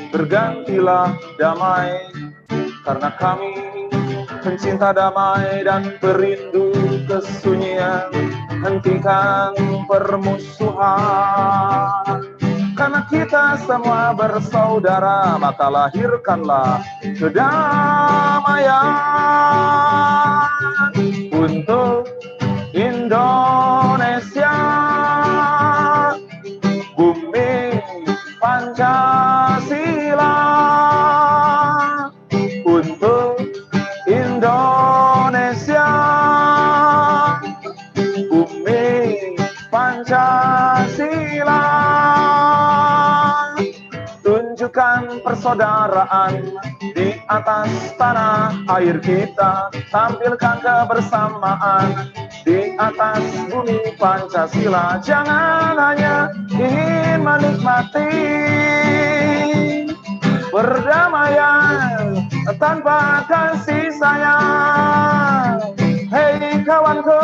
Bergantilah damai, karena kami pencinta damai dan perindu kesunyian. Hentikan permusuhan, karena kita semua bersaudara, maka lahirkanlah kedamaian untuk Indonesia, bumi Pancasila, untuk Indonesia, bumi Pancasila. Tunjukkan persaudaraan di atas tanah air kita, tampilkan kebersamaan di atas bumi Pancasila. Jangan hanya ingin menikmati perdamaian tanpa kasih sayang. Hei kawanku,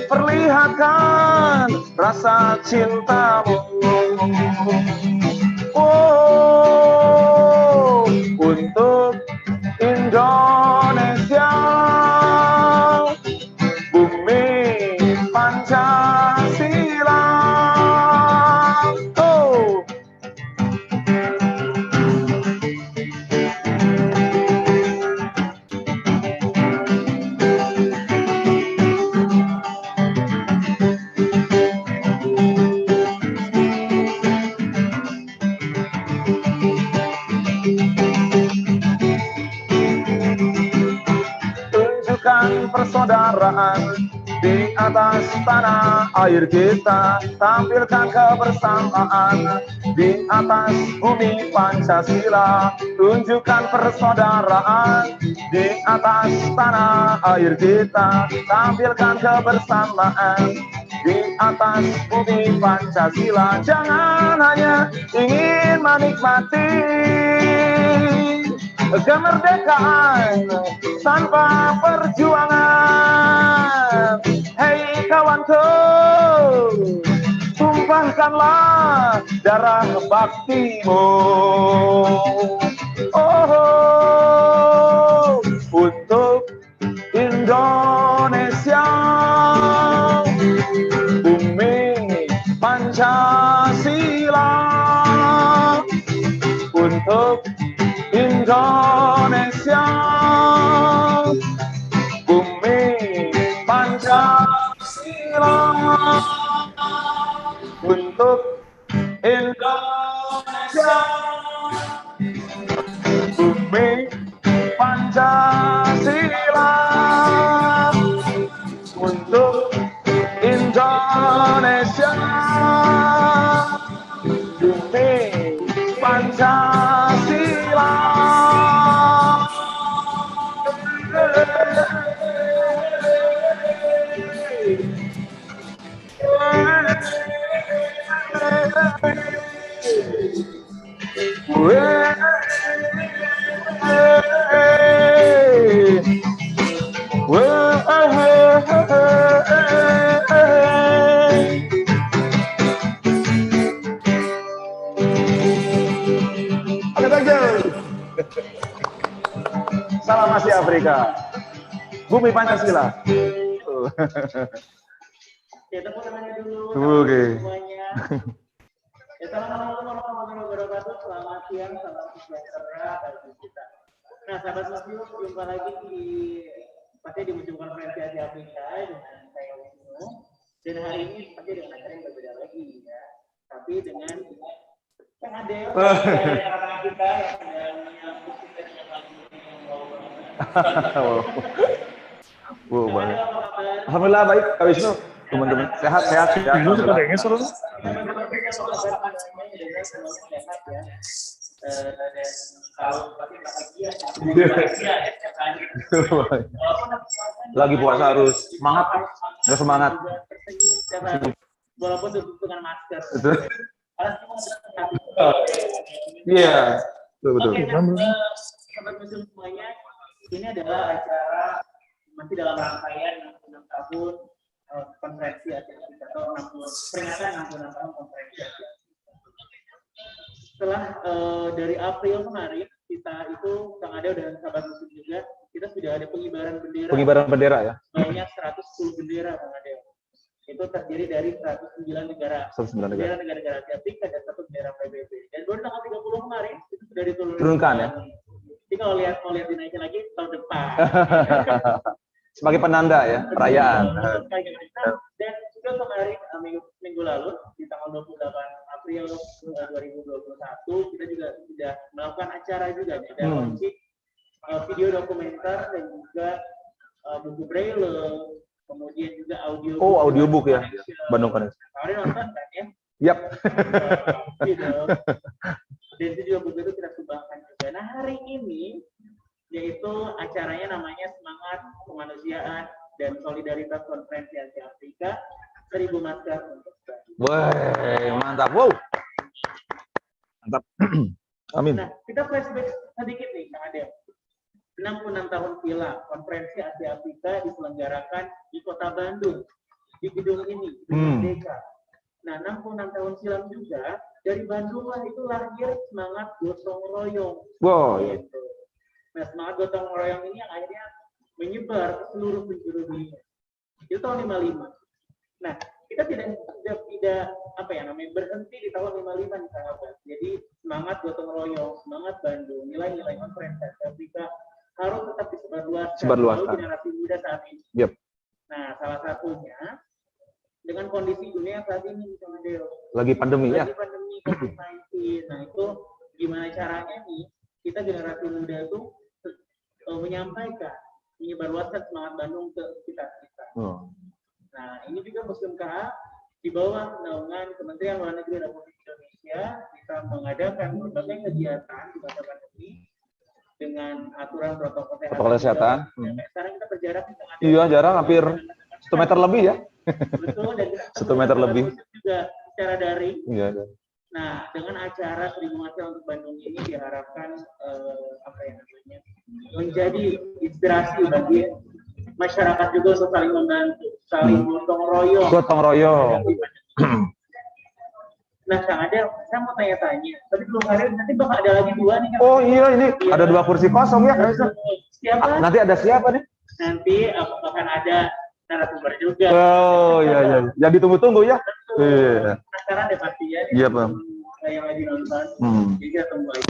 perlihatkan rasa cintamu. Oh, untuk Indonesia, bumi Pancasila. Oh. Persaudaraan di atas tanah air kita, tampilkan kebersamaan di atas bumi Pancasila. Tunjukkan persaudaraan di atas tanah air kita, tampilkan kebersamaan di atas bumi Pancasila. Jangan hanya ingin menikmati kemerdekaan tanpa perjuangan. Hei kawanku, tumpahkanlah darah baktimu. Oh, untuk Indonesia, bumi Pancasila, untuk Indonesia, bumi Pancasila, untuk Indonesia, bumi Pancasila, untuk Indonesia, bumi Pancasila. Salam Asia Afrika, bumi Pancasila. Ya, tepuk tangannya dulu. Oke. Semuanya. Ya, assalamualaikum warahmatullahi wabarakatuh. Selamat siang, salam sejahtera bagi kita. Nah, sahabat Muslim, jumpa lagi di Museum Konferensi Asia Afrika dengan saya Wisnu. Dan hari ini pasti dengan acara yang berbeda lagi ya. Tapi dengan Kang Adel, rekan kita yang menyambut kita dengan lagu yang wow banget. Alhamdulillah baik, Kak Wisnu. Teman-teman sehat-sehat ya. Alhamdulillah. dan kalau pasti bahagia ya setiap hari. Walaupun Lagi puasa harus semangat, harus semangat. Tersenyum setiap hari, walaupun dengan masker. Betul. Oh, Iya, betul. Oke, sobat museum semuanya, ini adalah acara masih dalam rangkaian 66 tahun konferensi Asia Afrika atau peringatan 66 tahun konferensi Asia. Setelah dari April kemarin kita itu Kang Adeo dan sahabat museum juga kita sudah ada pengibaran bendera. Pengibaran bendera ya. Banyak 110 bendera Kang Adeo. Itu terdiri dari 109 negara. 109 negara. Negara Asia Afrika dan satu bendera PBB. Dan baru tanggal 30 kemarin itu sudah diturunkan ya. Jadi kalau lihat dinaikin lagi tahun depan. Sebagai penanda ya, perayaan. Dan juga kemarin minggu lalu di tanggal 28 April 2021 kita juga sudah melakukan acara juga ada video dokumenter dan juga buku braille, kemudian juga audio. Oh, audiobook ya, Bandung Connection. Kemarin nonton kan ya? Yap. Gitu. Dan itu juga buku itu kita sumbangkan juga. Nah hari ini yaitu acaranya namanya Semangat Kemanusiaan dan Solidaritas Konferensi Asia Afrika 1000 masker untuk Bandung. Wah, mantap. Wow. Mantap. Amin. Nah, kita flashback sedikit nih Kang Adeo. 66 tahun silam Konferensi Asia Afrika diselenggarakan di Kota Bandung, di gedung ini, gedung Merdeka. Nah, 66 tahun silam juga dari Bandung lah itu lahir semangat gotong royong. Wow. Gitu. Nah, semangat gotong royong ini yang akhirnya menyebar ke seluruh penjuru dunia. Itu tahun 55. Nah, kita tidak apa ya namanya berhenti di tahun 55 nih sahabat. Jadi semangat gotong royong, semangat Bandung, nilai-nilai konferensi Asia Afrika harus tetap disebarluaskan oleh generasi muda saat ini. Yep. Nah, salah satunya dengan kondisi dunia saat ini, Kang Adeo. Lagi pandemi ya. Lagi pandemi COVID-19. Nah, itu gimana caranya nih kita generasi muda itu menyebarluaskan semangat Bandung ke kita. Nah, ini juga Museum KA di bawah naungan Kementerian Luar Negeri Republik Indonesia bisa mengadakan berbagai kegiatan di masa pandemi dengan aturan protokol kesehatan. Sekarang kita berjarak di tengah. Iya, jarak hampir 1 meter lebih ya. Betul, dan 1 meter lebih. Juga secara daring. Iya. Nah, dengan acara 1000 masker untuk Bandung ini diharapkan menjadi inspirasi bagi masyarakat juga untuk saling membantu, saling gotong royong. Gotong royong. Nah, Kang Adeo, saya mau tanya-tanya. Tapi belum ada, nanti bakal ada lagi 2 nih. Kang. Oh iya, ini ada 2 kursi kosong ya. Siapa? Nanti ada siapa nih? Nanti akan ada narasumber juga. Oh iya. Yang ditunggu-tunggu ya. Iya. Sekarang ada pastinya. Iya, Bang. Yang lagi nonton. Jadi kita tunggu aja.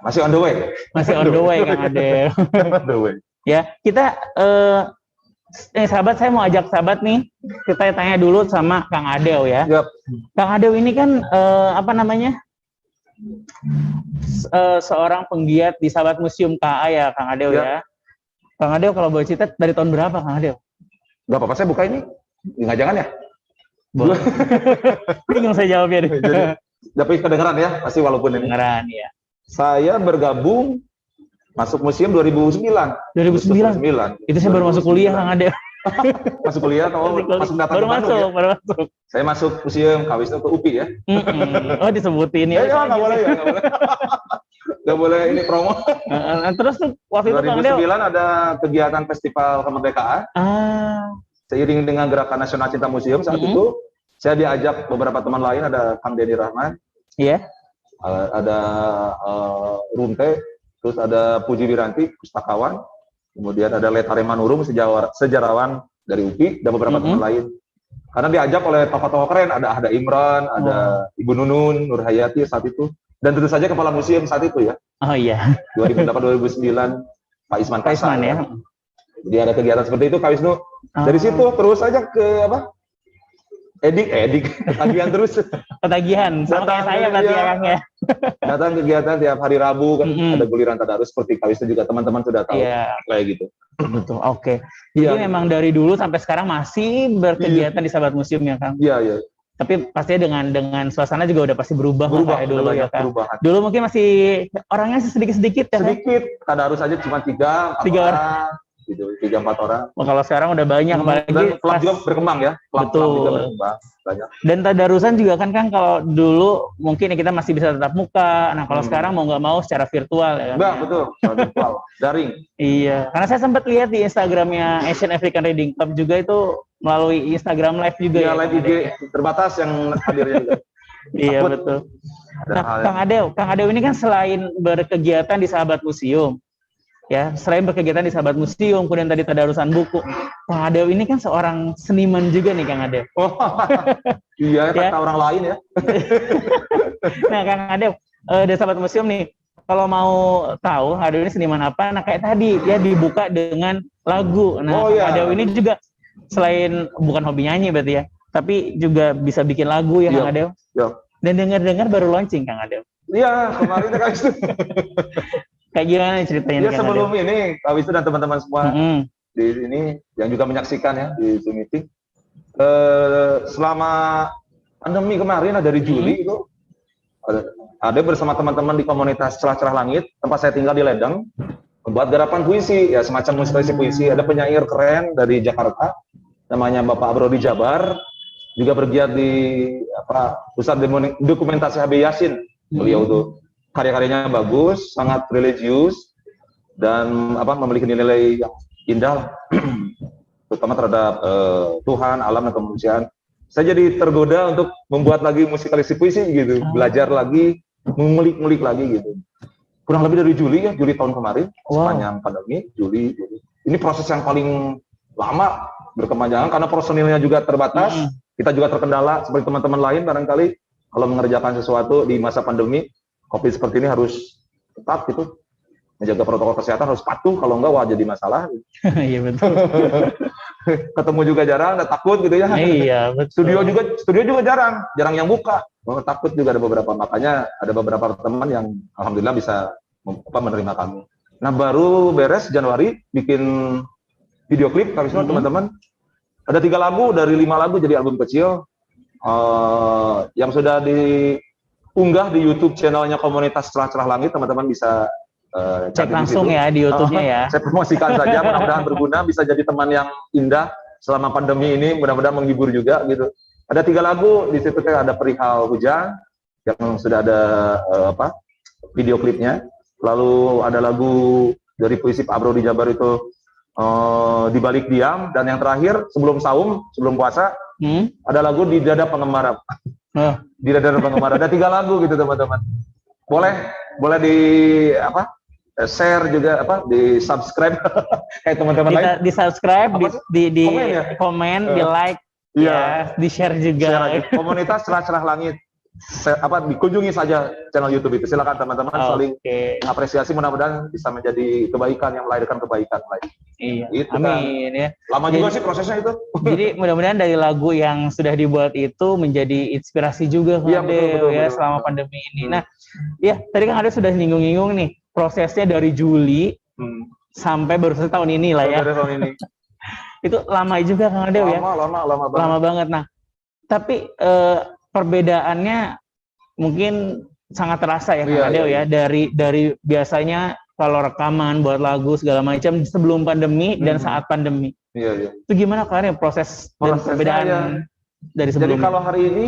Masih on the way. Masih on the way, Kang Adeo. On the way. Ya, kita sahabat, saya mau ajak sahabat nih, kita tanya dulu sama Kang Adeo ya. Yep. Kang Adeo ini kan seorang penggiat di sahabat Museum KA ya, Kang Adeo ya. Kang Adeo kalau boleh cerita dari tahun berapa, Kang Adeo? Gak apa-apa, saya buka ini. Nggak jangan ya? Boleh. Bingung saya jawabnya deh. Tapi kedengeran ya, pasti walaupun ini. Kedengeran ya. Saya bergabung masuk museum 2009. 2009. Itu saya baru masuk kuliah, Kang Adeo. Masuk kuliah atau masuk datang baru ke Bandung masuk, ya? baru masuk. Saya masuk museum Kawisno ke UPI ya. Oh, disebutin ya. Nggak boleh ya, nggak boleh. Nggak boleh ini promo. Terus tuh waktu itu Kang Adeo 2009 ada kegiatan festival kemerdekaan. Seiring dengan Gerakan Nasional Cinta Museum saat itu, saya diajak beberapa teman lain, ada Kang Denny Rahman, ada Runte, terus ada Puji Wiranti, pustakawan, kemudian ada Letare Manurung, sejarawan dari UPI, dan beberapa teman lain. Karena diajak oleh tokoh-tokoh keren, ada Ahda Imran, ada Ibu Nunun, Nur Hayati saat itu, dan tentu saja kepala museum saat itu ya. Oh iya. 2008-2009, Pak Isman Kasar. ya. Jadi ada kegiatan seperti itu, Kak Wisnu. Dari situ terus aja ke apa? Edik, ketagihan terus. Ketagihan, sama kayak saya berarti ya, Kang ya. Datang kegiatan tiap hari Rabu kan ada guliran tadarus seperti Kak Wisnu juga teman-teman sudah tahu kayak gitu. Betul, oke. Jadi memang dari dulu sampai sekarang masih berkegiatan di Sahabat Museum ya, Kang? Iya. Tapi pastinya dengan suasana juga udah pasti berubah kayak dulu ya kan. Perubahan. Dulu mungkin masih orangnya sedikit-sedikit ya. Sedikit, tadarus aja cuma 3-4 orang. Gitu, 3-4 orang. Kalau sekarang udah banyak, apalagi dan klub juga berkembang ya. Klub juga berkembang banyak. Dan tadarusan juga kan kalau dulu mungkin kita masih bisa tatap muka. Nah kalau sekarang mau nggak mau secara virtual ya. Enggak, betul, virtual, daring. Iya, karena saya sempat lihat di Instagramnya Asian African Reading Club juga itu melalui Instagram Live juga. Iya, live IG terbatas yang hadirnya juga. Iya betul. Nah, Kang Adew ini kan selain berkegiatan di Sahabat Museum, ya selain berkegiatan di Sahabat Museum, kemudian tadi tadarusan buku, Kang Adew ini kan seorang seniman juga nih Kang Adew. Oh, iya, kata orang lain ya. Nah Kang Adew, dari Sahabat Museum nih, kalau mau tahu Adew ini seniman apa, nah kayak tadi ya dibuka dengan lagu. Nah Kang Adew ini juga selain bukan hobi nyanyi berarti ya, tapi juga bisa bikin lagu ya Kang Adew. Iya. Dan dengar-dengar baru launching Kang Adew. Iya, kemarin kan itu. Kayak gimana ceritanya? Iya, sebelum ini, Kak Wisnu dan teman-teman semua di sini yang juga menyaksikan ya di Zoom meeting. Selama pandemi kemarin dari Juli itu ada bersama teman-teman di komunitas Celah-Celah Langit, tempat saya tinggal di Ledeng, membuat garapan puisi, ya semacam musisi puisi. Ada penyair keren dari Jakarta, namanya Bapak Brody Jabar, juga bergiat di pusat dokumentasi HB Yasin. Beliau tuh karya-karyanya bagus, sangat religius, dan memiliki nilai yang indah, terutama terhadap Tuhan, alam, dan kemanusiaan. Saya jadi tergoda untuk membuat lagi musikalisasi puisi gitu, belajar lagi, mengulik-ngulik lagi gitu. Kurang lebih dari Juli tahun kemarin, sepanjang pandemi, Juli. Ini proses yang paling lama berkepanjangan karena personilnya juga terbatas. Kita juga terkendala seperti teman-teman lain barangkali kalau mengerjakan sesuatu di masa pandemi COVID seperti ini harus ketat gitu, menjaga protokol kesehatan, harus patuh, kalau enggak wah jadi masalah. Iya betul. Ketemu juga jarang, takut gitu ya. Iya betul. Studio juga jarang yang buka. Takut juga ada beberapa, makanya ada beberapa teman yang alhamdulillah bisa menerima kami. Nah baru beres Januari bikin video klip kami semua teman-teman. Ada 3 lagu dari 5 lagu jadi album kecil yang sudah diunggah di YouTube channelnya komunitas Celah-Celah Langit. Teman-teman bisa cek langsung ya di YouTube-nya ya. Saya promosikan saja, mudah-mudahan berguna, bisa jadi teman yang indah selama pandemi ini, mudah-mudahan menghibur juga gitu. Ada 3 lagu di situ, ada Perihal Hujan yang sudah ada video klipnya. Lalu ada lagu dari puisi Pak Brody Jabar itu Di Balik Diam, dan yang terakhir sebelum saum, sebelum puasa ada lagu Di Dada Pengembara. Di Dada Pengembara. Ada 3 lagu gitu teman-teman. Boleh di share juga di subscribe kayak teman-teman lain. Di subscribe, di komen, di like, di share juga. Komunitas Celah-Celah Langit. Dikunjungi saja channel YouTube itu. Silakan teman-teman saling apresiasi, mudah-mudahan bisa menjadi kebaikan yang melahirkan kebaikan lain. Iya. Itu amin ya. Lama juga sih prosesnya itu. Jadi mudah-mudahan dari lagu yang sudah dibuat itu menjadi inspirasi juga betul, selama pandemi ini. Nah, ya tadi kan ada sudah nyinggung-nyinggung nih prosesnya dari Juli sampai baru tahun ini lah ya. Tahun ini. Itu lama juga Kang Adew ya. Lama banget. Nah, tapi perbedaannya mungkin sangat terasa ya Kang Adew ya. Dari biasanya kalau rekaman buat lagu segala macam sebelum pandemi dan saat pandemi. Iya. Itu gimana kalian proses dan perbedaan dari sebelumnya? Jadi kalau hari ini,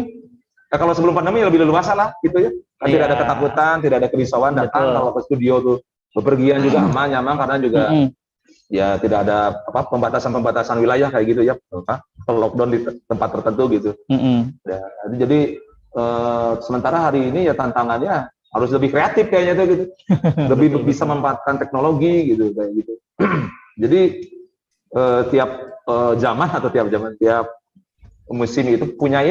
kalau sebelum pandemi lebih leluasa lah gitu ya. Tidak ada ketakutan, tidak ada kerisauan datang. Kalau ke studio tuh bepergian juga aman, nyaman, karena juga ya tidak ada pembatasan wilayah kayak gitu ya. Lockdown di tempat tertentu gitu. Jadi sementara hari ini ya tantangannya harus lebih kreatif kayaknya tuh gitu. Lebih bisa memanfaatkan teknologi gitu kayak gitu. Jadi tiap musim itu punya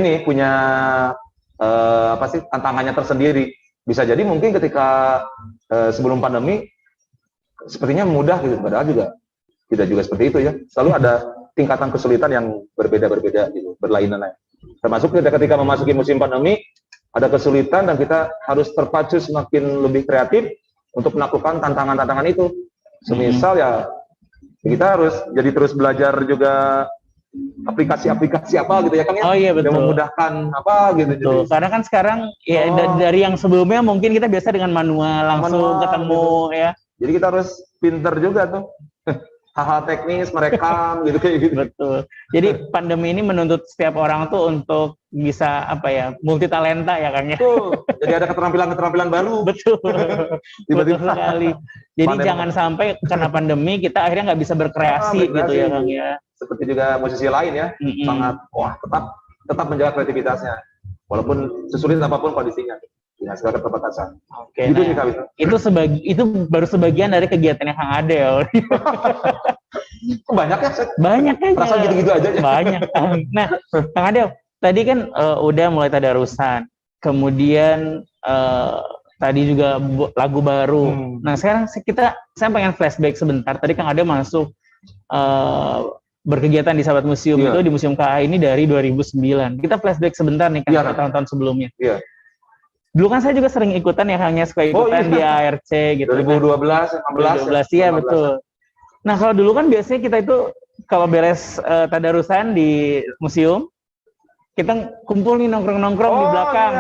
tantangannya tersendiri. Bisa jadi mungkin ketika sebelum pandemi sepertinya mudah gitu, padahal juga tidak juga seperti itu ya. Selalu ada tingkatan kesulitan yang berbeda-berbeda gitu, berlainan. Termasuk ketika memasuki musim pandemi ada kesulitan dan kita harus terpacu semakin lebih kreatif untuk melakukan tantangan-tantangan itu. Semisal ya kita harus jadi terus belajar juga aplikasi apa gitu ya kan ya. Oh iya betul. Yang memudahkan apa gitu. Betul. Jadi. Karena kan sekarang ya dari yang sebelumnya mungkin kita biasa dengan manual langsung ketemu gitu. Ya. Jadi kita harus pinter juga tuh. Hal-hal teknis merekam gitu kayak gitu. Betul. Jadi pandemi ini menuntut setiap orang tuh untuk bisa apa ya, multi talenta ya Kang ya. Betul. Jadi ada keterampilan baru. Betul. Betul sekali. Jadi jangan sampai karena pandemi kita akhirnya nggak bisa berkreasi gitu ya Kang ya. Seperti juga musisi lain ya, sangat tetap menjaga kreativitasnya. Walaupun sesulit apapun kondisinya. Dengan segala keterbatasan. Oke. Gitu nah, itu baru sebagian dari kegiatannya Kang Adel. Banyak ya? Banyak ya. Rasa gitu-gitu aja. Banyak. Nah, Kang Adel, tadi kan udah mulai tadarusan, kemudian tadi juga lagu baru. Nah, sekarang saya pengen flashback sebentar. Tadi Kang Adel masuk berkegiatan di Sahabat Museum itu di Museum KA ini dari 2009. Kita flashback sebentar nih kan tahun-tahun sebelumnya. Iya. Dulu kan saya juga sering ikutan ya Kang, suka ikutan di ARC gitu. 2012, 2015. Iya betul. Nah kalau dulu kan biasanya kita itu kalau beres tadarusan di museum, kita kumpul nih nongkrong-nongkrong di belakang.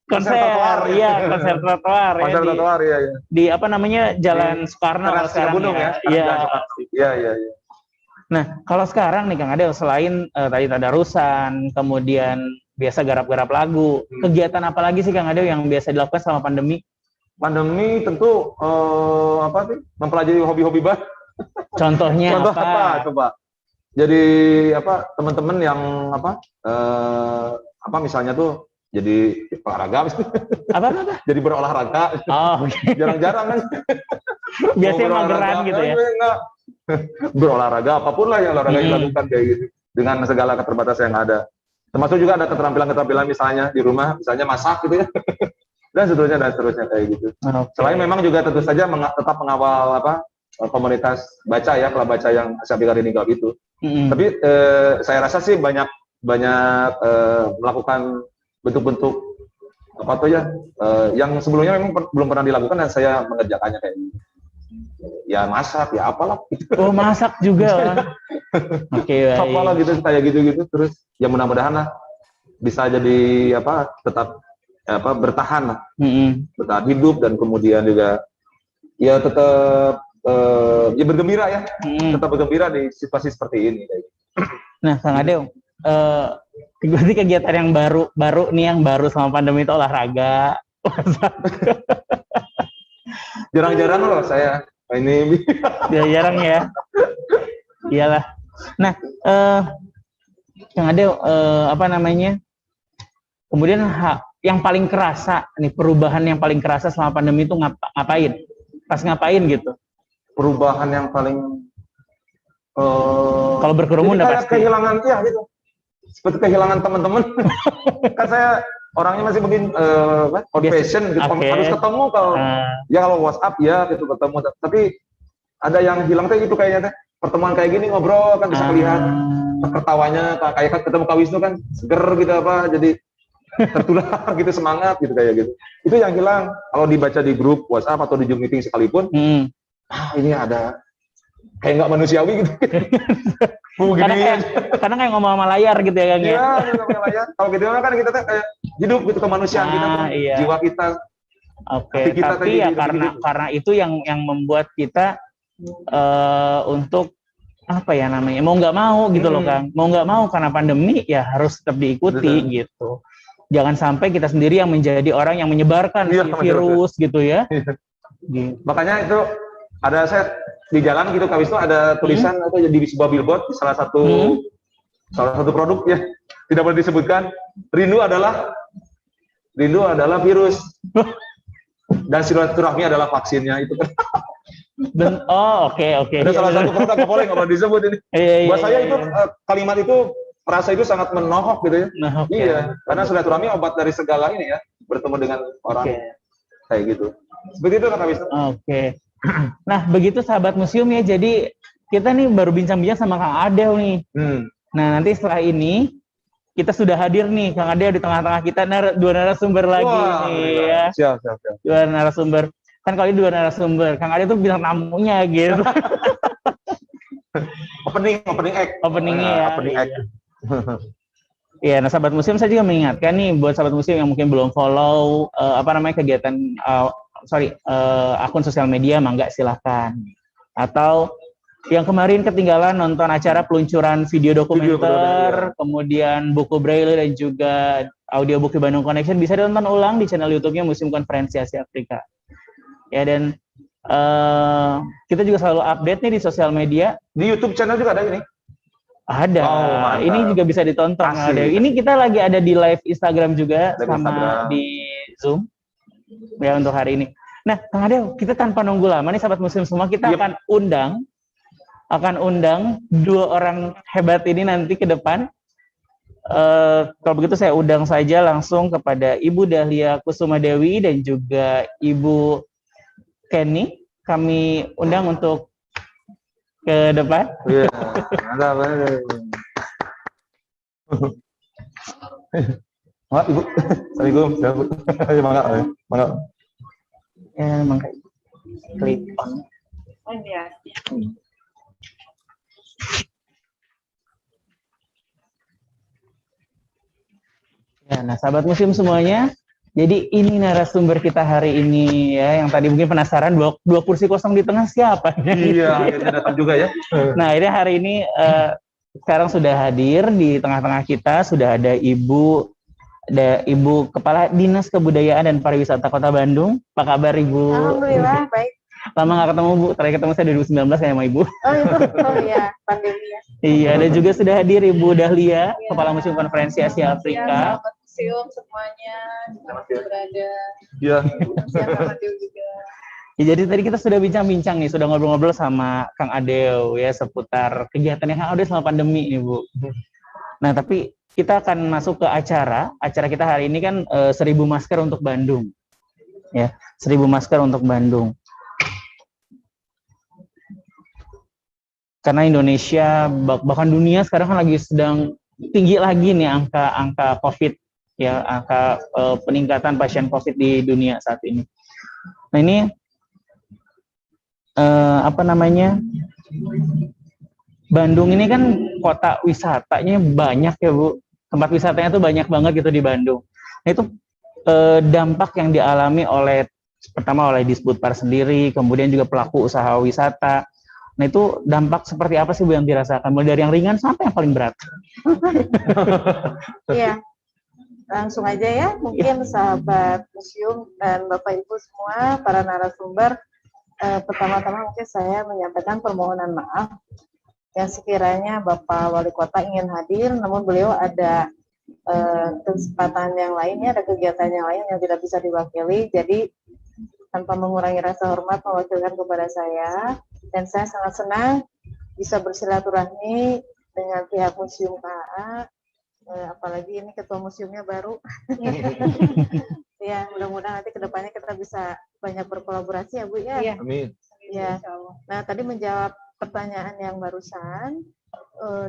Konser trotoar. Iya, konser trotoar. Konser trotoar, iya. Di apa namanya Jalan Soekarno sekarang Gunung ya. Iya. Nah kalau sekarang nih Kang Adel, selain tadi tadarusan, kemudian biasa garap-garap lagu. Kegiatan apa lagi sih Kang Adel yang biasa dilakukan selama pandemi? Pandemi tentu mempelajari hobi-hobi baru. Contohnya apa? Coba. Jadi teman-teman yang misalnya tuh jadi olahraga. Apa? Jadi berolahraga. Oh, okay. Jarang-jarang kan. Biasanya mageran gitu ya. Berolahraga apapun lah yang olahraga dilakukan kayak gitu. Dengan segala keterbatasan yang ada. Termasuk juga ada keterampilan misalnya di rumah, misalnya masak gitu ya, dan seterusnya kayak gitu. Okay. Selain memang juga tentu saja tetap mengawal komunitas baca ya, klub baca yang Asia Gardening Club itu. Tapi saya rasa sih banyak melakukan bentuk-bentuk yang sebelumnya memang belum pernah dilakukan dan saya mengerjakannya kayak gitu. Ya masak, ya apalah. Oh masak juga. Oke. Apalah gitu kayak gitu terus ya mudah-mudahan lah bisa jadi tetap bertahan lah, bertahan hidup dan kemudian juga ya tetap ya bergembira ya, tetap bergembira di situasi seperti ini. Nah Kang Adel, berarti kegiatan yang baru nih yang baru sama pandemi itu olahraga. Jarang-jarang loh saya. Ini jarang ya. Iyalah. Nah, yang ada kemudian yang paling kerasa nih, perubahan yang paling kerasa selama pandemi itu ngapain? Pas ngapain gitu? Perubahan yang paling kalau berkerumun udah pasti. Kehilangan gitu. Seperti kehilangan teman-teman. Kan saya orangnya masih mungkin old fashion gitu. Okay. Harus ketemu kalau kalau WhatsApp ya gitu ketemu, tapi ada yang hilang tuh itu kayaknya pertemuan kayak gini ngobrol kan bisa melihat tertawanya kayak ketemu Kak Wisnu kan seger gitu jadi tertular gitu semangat gitu kayak gitu. Itu yang hilang kalau dibaca di grup WhatsApp atau di Zoom meeting sekalipun. Ini ada kayak nggak manusiawi gitu. Karena kayak ngomong sama layar gitu ya Kang ya. Iya, ngomong layar. Kalau gitu kan kita tuh kayak hidup gitu kemanusiaan kita tuh, jiwa kita. Oke, tapi ya karena itu yang membuat kita untuk mau nggak mau gitu loh Kang. Mau nggak mau karena pandemi ya harus tetap diikuti gitu. Jangan sampai kita sendiri yang menjadi orang yang menyebarkan virus gitu ya. Gitu. Makanya itu ada saya di jalan gitu Kak Wisnu ada tulisan atau di sebuah billboard di salah satu produk ya tidak boleh disebutkan, rindu adalah virus dan silaturahmi adalah vaksinnya itu kan. Oke. Ada salah satu produk nggak boleh disebut ini. Buat saya itu kalimat itu rasa itu sangat menohok gitu ya. Iya, karena silaturahmi obat dari segala ini ya, bertemu dengan orang kayak gitu. Seperti itu Kak Wisnu. Oke. Nah, begitu sahabat museum ya. Jadi kita nih baru bincang-bincang sama Kang Adel nih. Nah, nanti setelah ini kita sudah hadir nih Kang Adel di tengah-tengah kita dua narasumber lagi nih ya. Siap. Dua narasumber. Kan kali dua narasumber. Kang Adel tuh bilang tamunya gitu. opening act. Openingnya ya. Opening act. Iya, nah sahabat museum saya juga mengingatkan nih buat sahabat museum yang mungkin belum follow kegiatan akun sosial media, mangga silahkan. Atau yang kemarin ketinggalan nonton acara peluncuran video dokumenter, kemudian buku braille dan juga audiobook di Bandung Connection bisa ditonton ulang di channel YouTube-nya Museum Konferensi Asia Afrika. Ya, dan kita juga selalu update nih di sosial media. Di YouTube channel juga ada ini? Ada. Ini juga bisa ditonton. Ada. Ini kita lagi ada di live Instagram juga di Zoom ya untuk hari ini. Nah, Kang Adel, kita tanpa nunggu lama nih sahabat museum semua, kita akan undang dua orang hebat ini nanti ke depan. Kalau begitu saya undang saja langsung kepada Ibu Dahlia Kusuma Dewi dan juga Ibu Kenny. Kami undang untuk ke depan. Iya, mantap. Mak, Ibu. Assalamualaikum. Mangga. Ya, mangga. Klik on. Oh iya. Ya, nah sahabat museum semuanya, jadi ini narasumber kita hari ini ya, yang tadi mungkin penasaran dua kursi kosong di tengah siapa? Iya, akhirnya datang juga ya. Nah, ini hari ini sekarang sudah hadir di tengah-tengah kita, sudah ada Ibu Kepala Dinas Kebudayaan dan Pariwisata Kota Bandung. Apa kabar Ibu? Alhamdulillah, baik. Lama nggak ketemu Bu, terakhir ketemu saya 2019 ya sama Ibu. Oh iya, pandemi ya. Iya, dan juga sudah hadir Ibu Dahlia, Kepala Museum Konferensi Asia Afrika. Selamat museum semuanya, selamat berada. Iya. Selamat juga. Ya, jadi tadi kita sudah bincang-bincang nih, sudah ngobrol-ngobrol sama Kang Adel ya seputar kegiatannya Kang Adel selama pandemi nih Bu. Nah, tapi kita akan masuk ke acara kita hari ini kan 1000 masker untuk Bandung. Ya, 1000 masker untuk Bandung. Karena Indonesia bahkan dunia sekarang kan lagi sedang tinggi lagi nih angka COVID ya, angka peningkatan pasien COVID di dunia saat ini. Nah, ini Bandung ini kan kota wisatanya banyak ya Bu, tempat wisatanya tuh banyak banget gitu di Bandung. Nah, itu dampak yang dialami pertama oleh Disbudpar sendiri, kemudian juga pelaku usaha wisata. Nah, itu dampak seperti apa sih Bu yang dirasakan? Mulai dari yang ringan sampai yang paling berat. Iya, langsung aja ya. Mungkin sahabat museum dan Bapak Ibu semua, para narasumber, pertama-tama mungkin saya menyampaikan permohonan maaf yang sekiranya Bapak Wali Kota ingin hadir, namun beliau ada kesempatan yang lainnya, ada kegiatan yang lain yang tidak bisa diwakili. Jadi tanpa mengurangi rasa hormat mewakilkan kepada saya, dan saya sangat senang bisa bersilaturahmi dengan pihak Museum KA, apalagi ini ketua museumnya baru. Ya, mudah-mudahan nanti kedepannya kita bisa banyak berkolaborasi ya Bu ya. Iya. Amin. Ya. Nah, tadi menjawab pertanyaan yang barusan,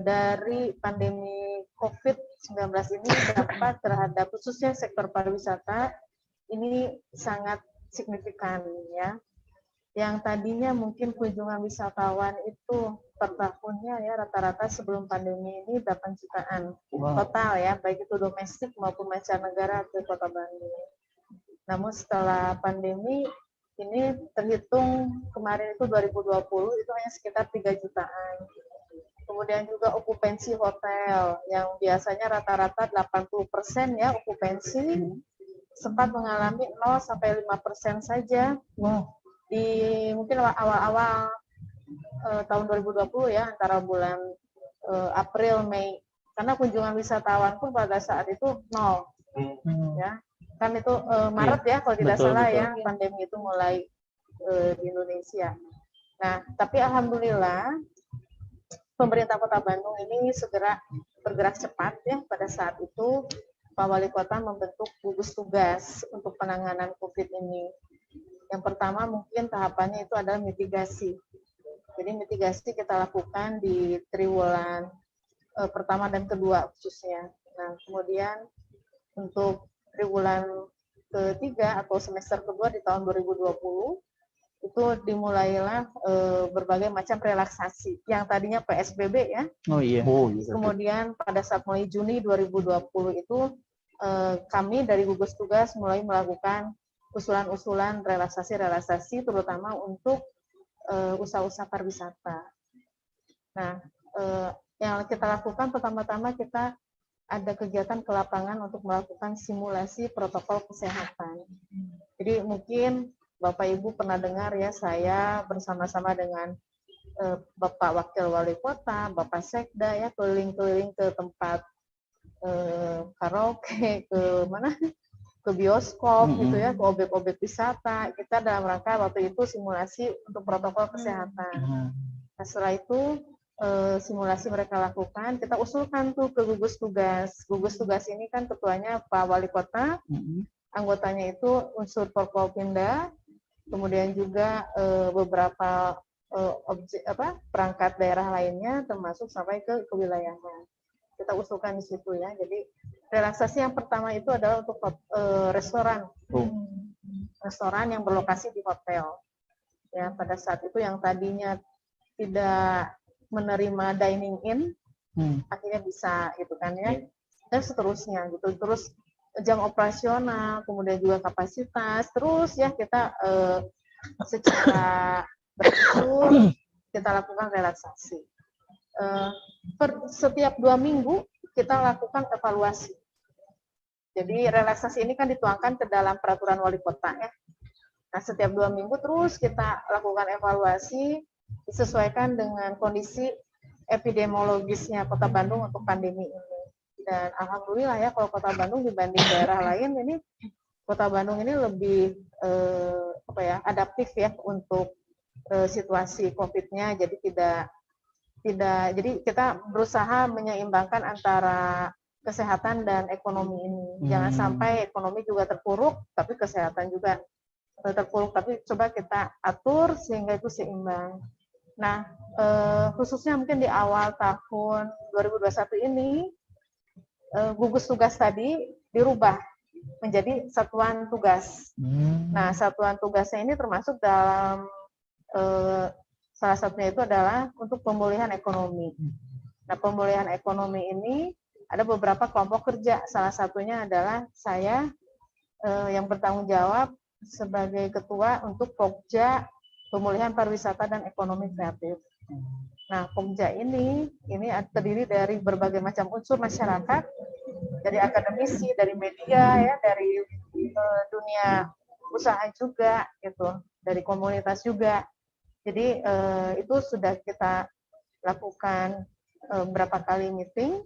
dari pandemi COVID-19 ini dampak terhadap khususnya sektor pariwisata ini sangat signifikan ya. Yang tadinya mungkin kunjungan wisatawan itu per tahunnya ya rata-rata sebelum pandemi ini 8 jutaan total ya, baik itu domestik maupun mancanegara ke Kota Bandung. Namun setelah pandemi ini terhitung kemarin itu 2020 itu hanya sekitar 3 jutaan. Kemudian juga okupansi hotel yang biasanya rata-rata 80% ya okupansi, sempat mengalami 0-5% saja. Wow. Di mungkin awal-awal tahun 2020 ya, antara bulan April, Mei, karena kunjungan wisatawan pun pada saat itu 0 ya, kan itu Maret ya kalau tidak salah ya, pandemi itu mulai di Indonesia. Nah, tapi alhamdulillah pemerintah Kota Bandung ini segera bergerak cepat ya. Pada saat itu Pak Wali Kota membentuk gugus tugas untuk penanganan COVID ini. Yang pertama mungkin tahapannya itu adalah mitigasi. Jadi mitigasi kita lakukan di triwulan pertama dan kedua khususnya. Nah, kemudian untuk triwulan ketiga atau semester kedua di tahun 2020 itu dimulailah berbagai macam relaksasi yang tadinya PSBB ya. Oh iya. Kemudian pada saat mulai Juni 2020 itu kami dari gugus tugas mulai melakukan usulan-usulan relaksasi terutama untuk usaha-usaha pariwisata. Nah, yang kita lakukan pertama-tama kita ada kegiatan ke lapangan untuk melakukan simulasi protokol kesehatan. Jadi mungkin Bapak Ibu pernah dengar ya, saya bersama-sama dengan Bapak Wakil Wali Kota, Bapak Sekda ya keliling-keliling ke tempat karaoke, ke mana? Ke bioskop gitu ya, ke objek-objek wisata. Kita dalam rangka waktu itu simulasi untuk protokol kesehatan. Nah, setelah itu simulasi mereka lakukan, kita usulkan tuh ke gugus tugas. Gugus tugas ini kan ketuanya Pak Wali Kota, anggotanya itu unsur Forkopimda, kemudian juga beberapa perangkat daerah lainnya, termasuk sampai ke kewilayahan. Kita usulkan di situ ya. Jadi relaksasi yang pertama itu adalah untuk restoran, restoran yang berlokasi di hotel. Ya, pada saat itu yang tadinya tidak menerima dining in, akhirnya bisa gitu kan ya, dan seterusnya gitu. Terus jam operasional, kemudian juga kapasitas, terus ya kita secara berusul kita lakukan relaksasi. Setiap 2 minggu kita lakukan evaluasi. Jadi relaksasi ini kan dituangkan ke dalam peraturan wali kota ya. Nah, setiap 2 minggu terus kita lakukan evaluasi disesuaikan dengan kondisi epidemiologisnya Kota Bandung untuk pandemi ini. Dan alhamdulillah ya, kalau Kota Bandung dibanding daerah lain ini, Kota Bandung ini lebih adaptif ya untuk situasi COVID-nya. Jadi jadi kita berusaha menyeimbangkan antara kesehatan dan ekonomi ini. Jangan sampai ekonomi juga terpuruk, tapi kesehatan juga terpuruk. Tapi coba kita atur sehingga itu seimbang. Nah, khususnya mungkin di awal tahun 2021 ini, gugus tugas tadi dirubah menjadi satuan tugas. Nah, satuan tugasnya ini termasuk dalam salah satunya itu adalah untuk pemulihan ekonomi. Nah, pemulihan ekonomi ini ada beberapa kelompok kerja. Salah satunya adalah saya yang bertanggung jawab sebagai ketua untuk Pokja Pemulihan Pariwisata dan Ekonomi Kreatif. Nah, Pokja ini terdiri dari berbagai macam unsur masyarakat, dari akademisi, dari media, ya, dari dunia usaha juga, gitu, dari komunitas juga. Jadi itu sudah kita lakukan berapa kali meeting,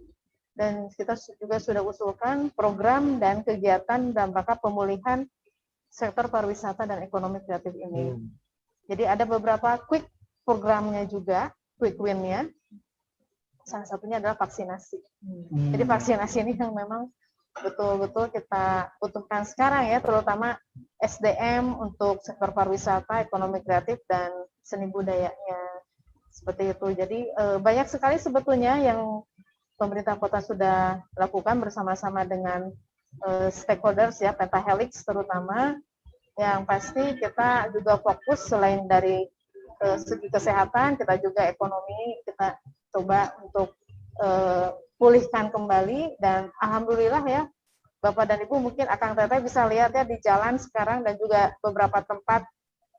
dan kita juga sudah usulkan program dan kegiatan dalam rangka pemulihan sektor pariwisata dan ekonomi kreatif ini. Jadi ada beberapa quick programnya juga, quick win-nya. Salah satunya adalah vaksinasi. Jadi vaksinasi ini yang memang betul-betul kita butuhkan sekarang ya, terutama SDM untuk sektor pariwisata, ekonomi kreatif, dan seni budayanya. Seperti itu. Jadi banyak sekali sebetulnya yang pemerintah kota sudah lakukan bersama-sama dengan stakeholders ya, Pentahelix terutama. Yang pasti kita juga fokus selain dari segi kesehatan, kita juga ekonomi, kita coba untuk pulihkan kembali. Dan alhamdulillah ya, Bapak dan Ibu mungkin Akang Teteh bisa lihat ya di jalan sekarang dan juga beberapa tempat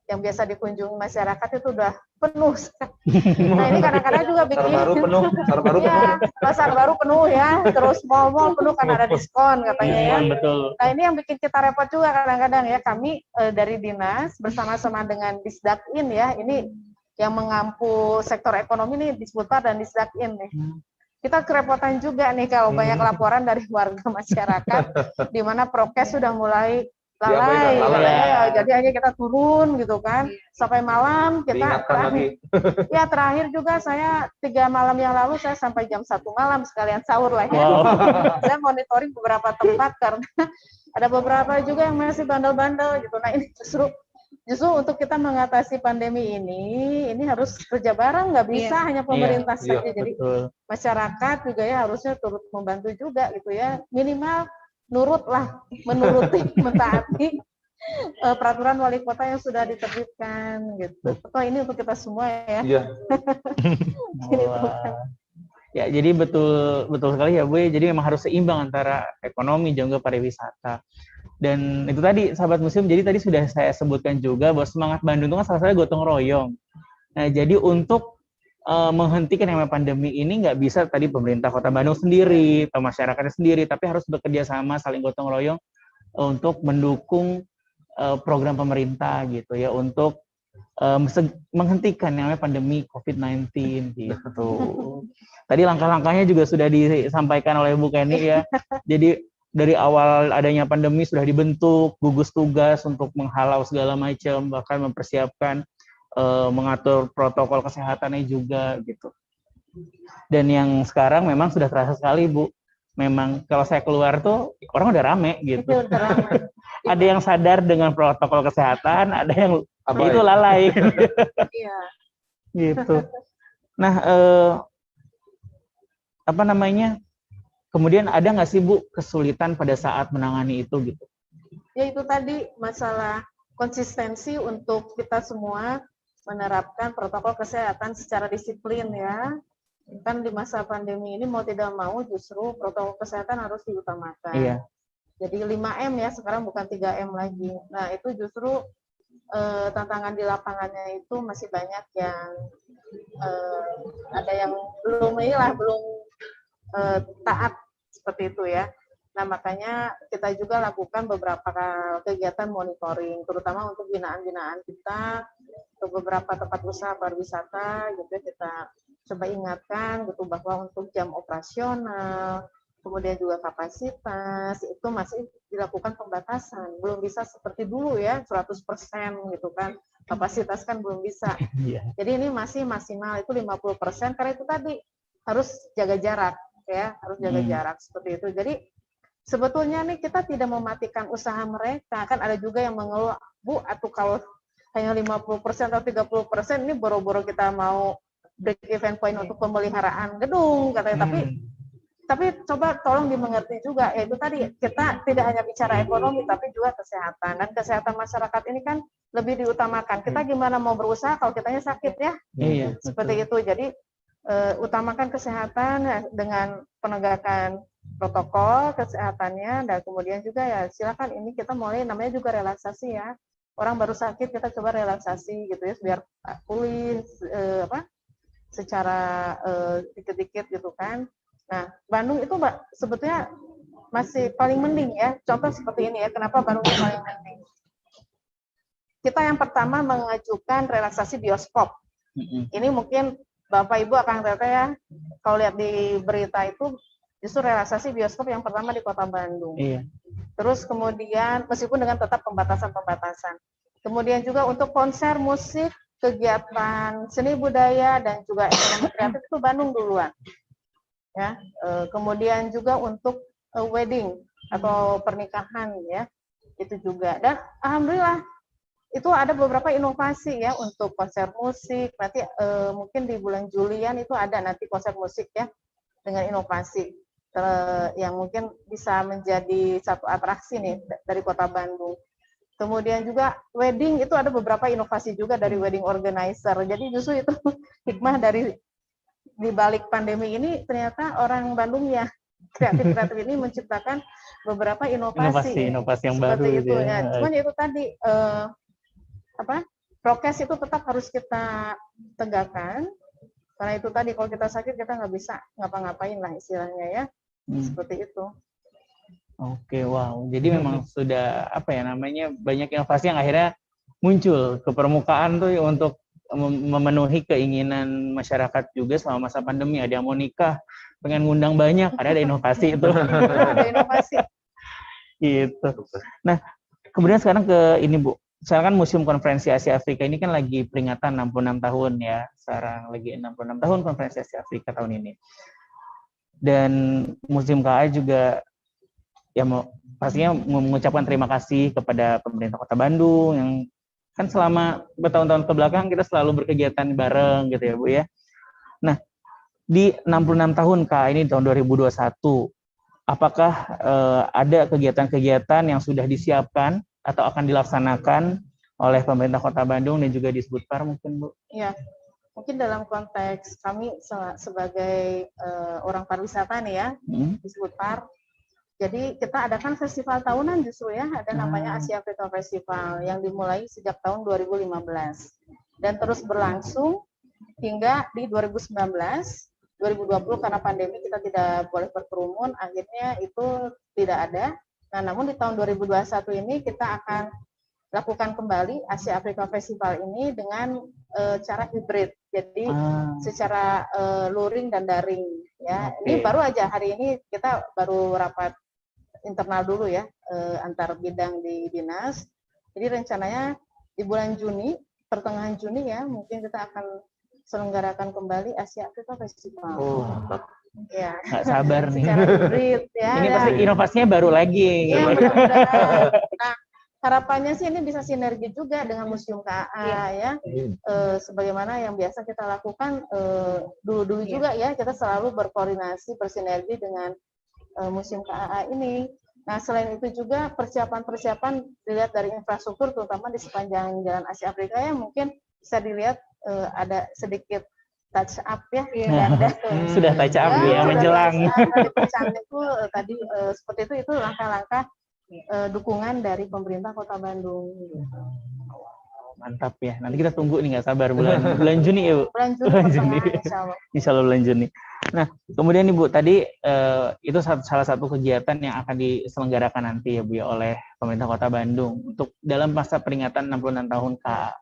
yang biasa dikunjungi masyarakat itu udah penuh. Nah, ini kadang-kadang juga bikin pasar baru penuh ya, terus mall-mall penuh karena ada diskon katanya ya. Betul. Nah, ini yang bikin kita repot juga kadang-kadang ya, kami dari dinas bersama-sama dengan Disdakin ya, ini yang mengampu sektor ekonomi nih, Disputar dan Disdakin nih. Kita kerepotan juga nih kalau banyak laporan dari warga masyarakat di mana prokes sudah mulai lalai, jadi hanya kita turun gitu kan, sampai malam kita terakhir juga saya 3 malam yang lalu saya sampai jam 1 malam sekalian sahur lah ya. Saya monitoring beberapa tempat karena ada beberapa juga yang masih bandel-bandel gitu. Nah, ini justru untuk kita mengatasi pandemi ini harus kerja bareng, nggak bisa hanya pemerintah saja. Jadi masyarakat juga ya harusnya turut membantu juga gitu ya, minimal menuruti, mentaati peraturan wali kota yang sudah diterbitkan gitu. Atau ini untuk kita semua ya. Iya. Ya, jadi betul sekali ya Bu. Jadi memang harus seimbang antara ekonomi dan juga pariwisata. Dan itu tadi sahabat museum, jadi tadi sudah saya sebutkan juga bahwa semangat Bandung itu kan salah satunya gotong royong. Nah, jadi untuk menghentikan yang namanya pandemi ini nggak bisa tadi pemerintah Kota Bandung sendiri atau masyarakatnya sendiri, tapi harus bekerja sama, saling gotong royong untuk mendukung program pemerintah gitu ya, untuk menghentikan yang namanya pandemi COVID-19 gitu. Tadi langkah-langkahnya juga sudah disampaikan oleh Bu Kenny ya. Jadi dari awal adanya pandemi sudah dibentuk gugus tugas untuk menghalau segala macam, bahkan mempersiapkan mengatur protokol kesehatannya juga gitu. Dan yang sekarang memang sudah terasa sekali Bu. Memang kalau saya keluar tuh orang udah rame gitu. Ada yang sadar dengan protokol kesehatan, ada yang itu lalai. Iya. Gitu. Nah, apa namanya? Kemudian ada nggak sih Bu kesulitan pada saat menangani itu gitu? Ya itu tadi masalah konsistensi untuk kita semua menerapkan protokol kesehatan secara disiplin ya. Kan di masa pandemi ini mau tidak mau justru protokol kesehatan harus diutamakan. Iya. Jadi 5M ya, sekarang bukan 3M lagi. Nah itu justru tantangan di lapangannya itu masih banyak yang ada yang belum taat seperti itu ya. Nah makanya kita juga lakukan beberapa kegiatan monitoring, terutama untuk binaan-binaan kita, untuk beberapa tempat usaha pariwisata gitu ya, kita coba ingatkan gitu bahwa untuk jam operasional, kemudian juga kapasitas itu masih dilakukan pembatasan, belum bisa seperti dulu ya 100% gitu kan, kapasitas kan belum bisa. Jadi ini masih maksimal itu 50%, karena itu tadi harus jaga jarak ya, harus jaga jarak seperti itu. Jadi sebetulnya nih kita tidak mematikan usaha mereka, kan ada juga yang mengeluh, Bu, atau kalau hanya 50% atau 30% ini boro-boro kita mau break even point untuk pemeliharaan gedung katanya, tapi coba tolong dimengerti juga, yaitu tadi kita tidak hanya bicara ekonomi tapi juga kesehatan, dan kesehatan masyarakat ini kan lebih diutamakan. Kita gimana mau berusaha kalau kitanya sakit ya? Iya, seperti itu. Jadi utamakan kesehatan dengan penegakan protokol kesehatannya, dan kemudian juga ya silakan ini kita mulai namanya juga relaksasi ya. Orang baru sakit kita coba relaksasi gitu ya biar pulih secara dikit-dikit gitu kan. Nah, Bandung itu sebetulnya masih paling mending ya. Contoh seperti ini ya, kenapa Bandung itu paling mending? Kita yang pertama mengajukan relaksasi bioskop. Ini mungkin Bapak Ibu akan lihat ya, kalau lihat di berita itu justru relaksasi bioskop yang pertama di Kota Bandung. Iya. Terus kemudian meskipun dengan tetap pembatasan-pembatasan. Kemudian juga untuk konser musik, kegiatan seni budaya dan juga ekonomi kreatif itu Bandung duluan. Ya, kemudian juga untuk wedding atau pernikahan ya, itu juga. Dan alhamdulillah itu ada beberapa inovasi ya untuk konser musik. Nanti mungkin di bulan Julian itu ada nanti konser musik ya dengan inovasi yang mungkin bisa menjadi satu atraksi nih dari Kota Bandung. Kemudian juga wedding itu ada beberapa inovasi juga dari wedding organizer. Jadi justru itu hikmah dari di balik pandemi ini, ternyata orang Bandung ya kreatif ini menciptakan beberapa inovasi yang baru itu ya. Cuman itu tadi prokes itu tetap harus kita tegakkan, karena itu tadi kalau kita sakit kita nggak bisa ngapa-ngapain lah istilahnya ya. Seperti itu. Oke, wow. Jadi memang sudah banyak inovasi yang akhirnya muncul ke permukaan tuh untuk memenuhi keinginan masyarakat juga selama masa pandemi. Ada yang mau nikah, pengen ngundang banyak, ada inovasi itu. Ada inovasi. Gitu. Nah, kemudian sekarang ke ini Bu. Sekarang kan Museum Konferensi Asia Afrika ini kan lagi peringatan 66 tahun ya. Sekarang lagi 66 tahun Konferensi Asia Afrika tahun ini. Dan Museum KA juga ya pastinya mengucapkan terima kasih kepada pemerintah Kota Bandung yang kan selama bertahun-tahun ke belakang kita selalu berkegiatan bareng gitu ya Bu ya. Nah, di 66 tahun KA ini tahun 2021, apakah ada kegiatan-kegiatan yang sudah disiapkan atau akan dilaksanakan oleh pemerintah Kota Bandung dan juga di Sbudpar mungkin Bu? Ya, mungkin dalam konteks kami sebagai orang pariwisata nih ya, di Sbudpar. Jadi kita adakan festival tahunan justru ya, ada namanya Asia Afrika Festival yang dimulai sejak tahun 2015 dan terus berlangsung hingga di 2019, 2020 karena pandemi kita tidak boleh berkerumun, akhirnya itu tidak ada. Nah, namun di tahun 2021 ini kita akan lakukan kembali Asia Afrika Festival ini dengan cara hibrid, jadi secara luring dan daring ya. Ini baru aja hari ini kita baru rapat internal dulu ya antar bidang di dinas. Jadi rencananya di bulan Juni, pertengahan Juni ya, mungkin kita akan selenggarakan kembali Asia Afrika Festival. Oh, ya. Nggak sabar nih. Secara hibrid ya. Ini pasti inovasinya baru lagi. Ya, mudah-mudahan. Nah, harapannya sih ini bisa sinergi juga dengan Museum KA ya. Sebagaimana yang biasa kita lakukan dulu-dulu juga ya, kita selalu berkoordinasi, bersinergi dengan Museum KA ini. Nah, selain itu juga persiapan-persiapan dilihat dari infrastruktur, terutama di sepanjang Jalan Asia Afrika ya, mungkin bisa dilihat ada sedikit touch up ya. Sudah touch up ya, menjelang. Tadi seperti itu langkah-langkah dukungan dari pemerintah Kota Bandung. Mantap ya. Nanti kita tunggu nih, nggak sabar bulan Juni ya Bu. Bulan Juni. Insya Allah bulan Juni. Nah, kemudian nih Bu, tadi itu salah satu kegiatan yang akan diselenggarakan nanti ya Bu ya oleh pemerintah Kota Bandung untuk dalam masa peringatan 66 tahun KA.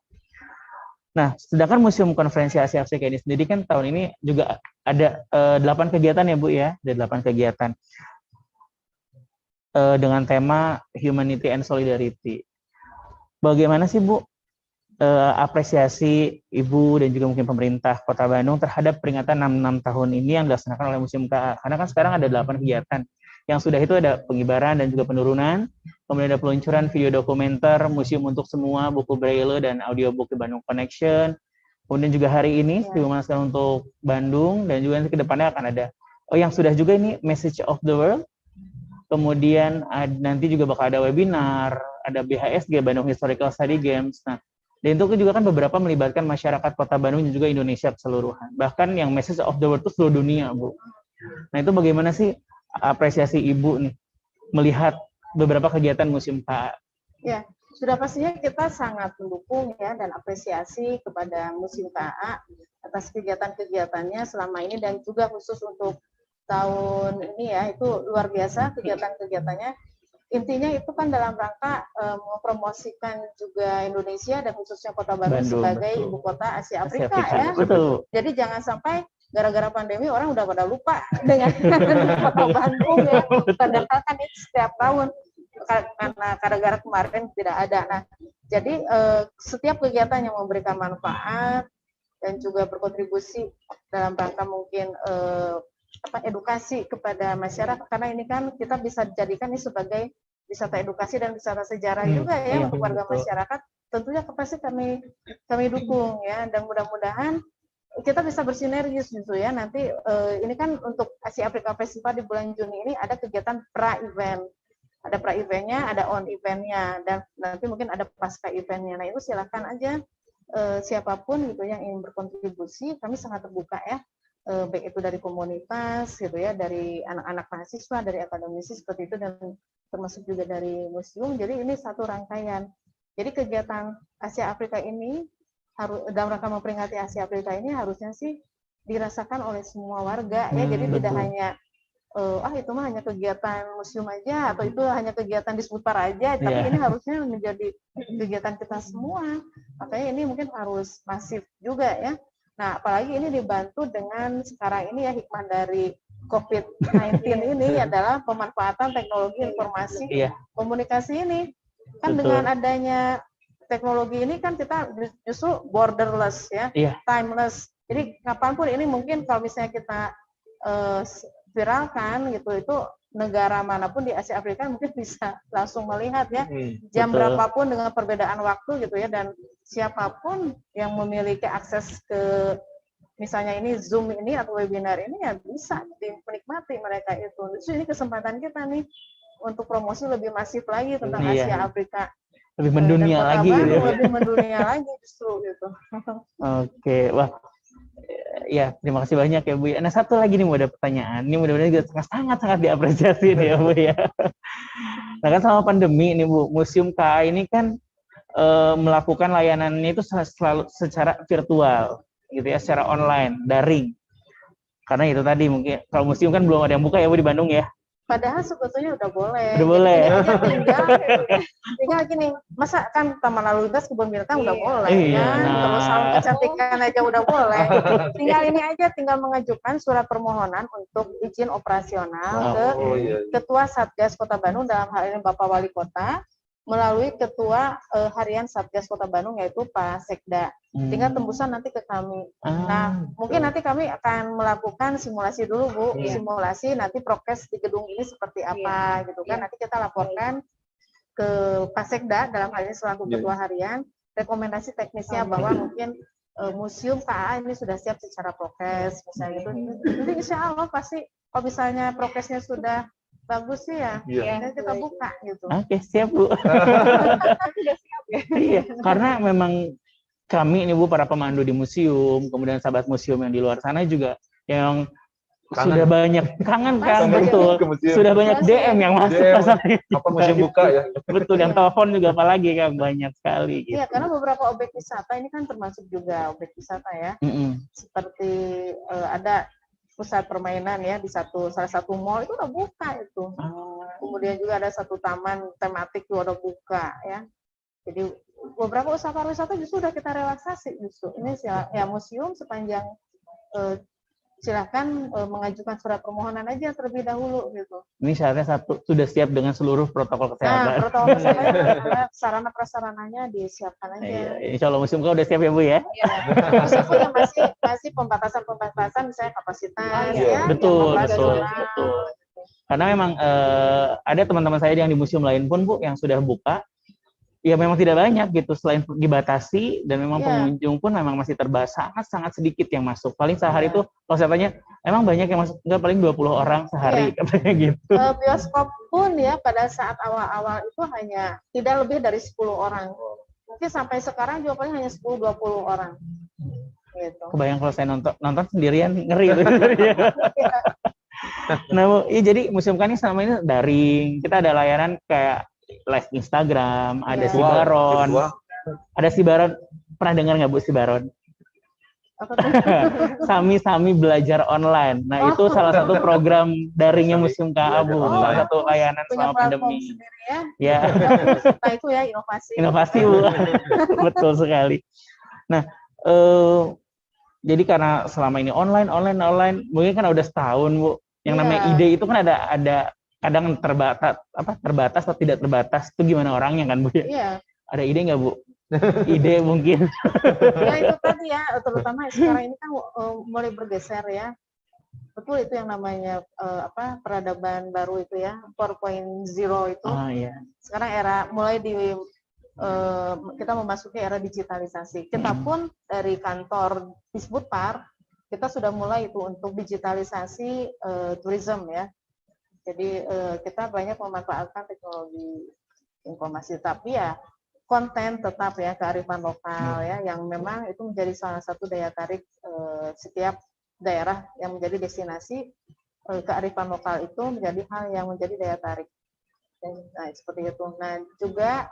Nah, sedangkan Museum Konferensi Asia Afrika ini sendiri kan tahun ini juga ada 8 kegiatan ya Bu ya, ada 8 kegiatan dengan tema Humanity and Solidarity. Bagaimana sih Bu apresiasi Ibu dan juga mungkin pemerintah Kota Bandung terhadap peringatan 66 tahun ini yang dilaksanakan oleh Museum KA? Karena kan sekarang ada 8 kegiatan. Yang sudah itu ada pengibaran dan juga penurunan, kemudian ada peluncuran video dokumenter Museum untuk Semua, buku braille dan audiobook di Bandung Connection. Kemudian juga hari ini dimanaskan untuk Bandung dan juga nanti ke depannya akan ada. Oh, yang sudah juga ini Message of the World. Kemudian nanti juga bakal ada webinar, ada BHSG, Bandung Historical Study Games. Nah, dan itu juga kan beberapa melibatkan masyarakat Kota Bandung dan juga Indonesia keseluruhan. Bahkan yang Message of the World itu seluruh dunia, Bu. Nah, itu bagaimana sih apresiasi Ibu nih melihat beberapa kegiatan Museum KA? Ya, sudah pastinya kita sangat mendukung ya dan apresiasi kepada Museum KA atas kegiatan-kegiatannya selama ini dan juga khusus untuk tahun ini ya, itu luar biasa kegiatan-kegiatannya. Intinya itu kan dalam rangka mempromosikan juga Indonesia dan khususnya Kota Bandung sebagai ibu kota Asia Afrika ya. Betul. Jadi jangan sampai gara-gara pandemi orang udah pada lupa dengan Kota Bandung ya. Padahal kan itu setiap tahun karena gara-gara kemarin tidak ada. Nah, jadi setiap kegiatan yang memberikan manfaat dan juga berkontribusi dalam rangka mungkin edukasi kepada masyarakat, karena ini kan kita bisa dijadikan ini sebagai wisata edukasi dan wisata sejarah juga ya untuk warga masyarakat. Tentunya pasti kami dukung ya, dan mudah-mudahan kita bisa bersinergis gitu ya. Nanti ini kan untuk Asia Afrika Festival di bulan Juni ini ada kegiatan pra-event. Ada pra-eventnya, ada on-eventnya, dan nanti mungkin ada pasca eventnya. Nah, itu silakan aja siapapun gitu yang ingin berkontribusi, kami sangat terbuka ya. Baik itu dari komunitas gitu ya, dari anak-anak mahasiswa, dari akademisi seperti itu, dan termasuk juga dari museum. Jadi ini satu rangkaian. Jadi kegiatan Asia Afrika ini harus dalam rangka memperingati Asia Afrika ini harusnya sih dirasakan oleh semua warga ya. Jadi tidak hanya itu mah hanya kegiatan museum aja atau itu hanya kegiatan di Sbudpar aja, tapi ini harusnya menjadi kegiatan kita semua. Makanya ini mungkin harus masif juga ya. Nah, apalagi ini dibantu dengan sekarang ini ya, hikmah dari COVID-19 ini adalah pemanfaatan teknologi informasi komunikasi ini. Kan dengan adanya teknologi ini kan kita justru borderless ya, timeless. Jadi kapanpun ini mungkin kalau misalnya kita viralkan gitu, itu negara manapun di Asia Afrika mungkin bisa langsung melihat ya, jam berapapun dengan perbedaan waktu gitu ya, dan siapapun yang memiliki akses ke misalnya ini Zoom ini atau webinar ini ya bisa dinikmati mereka itu. Jadi ini kesempatan kita nih untuk promosi lebih masif lagi tentang Asia Afrika. lebih mendunia lagi gitu. Lebih mendunia lagi justru gitu. Oke, wah ya terima kasih banyak ya Bu. Nah satu lagi nih mau ada pertanyaan, ini mudah-mudahan juga sangat diapresiasi nih ya Bu ya. Nah kan selama pandemi nih Bu, Museum KA ini kan melakukan layanannya itu selalu secara virtual gitu ya, secara online, daring. Karena itu tadi mungkin kalau museum kan belum ada yang buka ya Bu di Bandung ya. Padahal sebetulnya udah boleh. Udah boleh. Tinggal gini, masa kan taman lalu lintas kebun binatang udah boleh kan? Nah. Terus salon kecantikan aja udah boleh. Tinggal ini aja, tinggal mengajukan surat permohonan untuk izin operasional ke Ketua Satgas Kota Bandung, dalam hal ini Bapak Wali Kota, melalui Ketua Harian Satgas Kota Bandung yaitu Pak Sekda. Tinggal tembusan nanti ke kami. Nah, mungkin nanti kami akan melakukan simulasi dulu Bu, simulasi nanti prokes di gedung ini seperti apa gitu kan. Nanti kita laporkan ke Pak Sekda dalam hal ini selaku Ketua Harian, rekomendasi teknisnya bahwa mungkin Museum KA ini sudah siap secara prokes misalnya gitu. Jadi insya Allah pasti kalau misalnya prokesnya sudah bagus sih ya, kita buka gitu. Oke, siap Bu. Sudah siap ya. Iya, karena memang kami ini Bu, para pemandu di museum, kemudian sahabat museum yang di luar sana juga yang kangen. Sudah banyak kangen kan, betul. Sudah banyak DM yang masuk apa museum buka ya. Betul, yang telepon juga apalagi kan banyak sekali gitu. Iya, karena beberapa objek wisata ini kan termasuk juga objek wisata ya. Seperti ada pusat permainan ya di salah satu mall itu udah buka itu. Kemudian juga ada satu taman tematik juga udah buka ya. Jadi beberapa usaha pariwisata justru sudah kita relaksasi justru. Ini ya museum sepanjang silakan mengajukan surat permohonan aja terlebih dahulu gitu. Ini syaratnya sudah siap dengan seluruh protokol kesehatan. Nah, protokol kesehatan, sarana prasarananya disiapkan aja. Iya, insya Allah museum kau udah siap ya Bu ya. Iya. Meskipun yang masih pembatasan misalnya kapasitas ya. Betul. Karena memang ada teman-teman saya yang di museum lain pun Bu yang sudah buka. Ya memang tidak banyak gitu, selain dibatasi dan memang pengunjung pun memang masih terbatas, sangat sedikit yang masuk. Paling sehari itu kalau saya tanya, emang banyak yang masuk, enggak, paling 20 orang sehari katanya gitu. Bioskop pun ya pada saat awal-awal itu hanya tidak lebih dari 10 orang. Mungkin sampai sekarang juga paling hanya 10-20 orang. Gitu. Kebayang kalau saya nonton sendirian ngeri gitu. Nah, Bu, ya jadi museum kami selama ini daring, kita ada layanan kayak live Instagram, ada Sibaron. Ada Sibaron, pernah dengar nggak Bu Sibaron? Sami belajar online. Nah, itu salah satu program daringnya Museum KA Bu, salah satu layanan selama pandemi. Ya. Nah, itu ya inovasi. Inovasi Bu. Betul sekali. Nah, jadi karena selama ini online, mungkin kan udah setahun Bu. Yang namanya ide itu kan ada kadang terbatas atau tidak terbatas, itu gimana orangnya kan Bu ya? Iya. Ada ide nggak Bu? Ide mungkin. Ya itu tadi ya, terutama sekarang ini kan mulai bergeser ya. Betul itu yang namanya peradaban baru itu ya, 4.0 itu. Sekarang mulai kita memasuki era digitalisasi. Kita pun dari kantor Disbudpar kita sudah mulai itu untuk digitalisasi tourism ya. Jadi kita banyak memanfaatkan teknologi informasi, tapi ya konten tetap ya, kearifan lokal ya, yang memang itu menjadi salah satu daya tarik setiap daerah yang menjadi destinasi. Kearifan lokal itu menjadi hal yang menjadi daya tarik. Nah, seperti itu. Nah, juga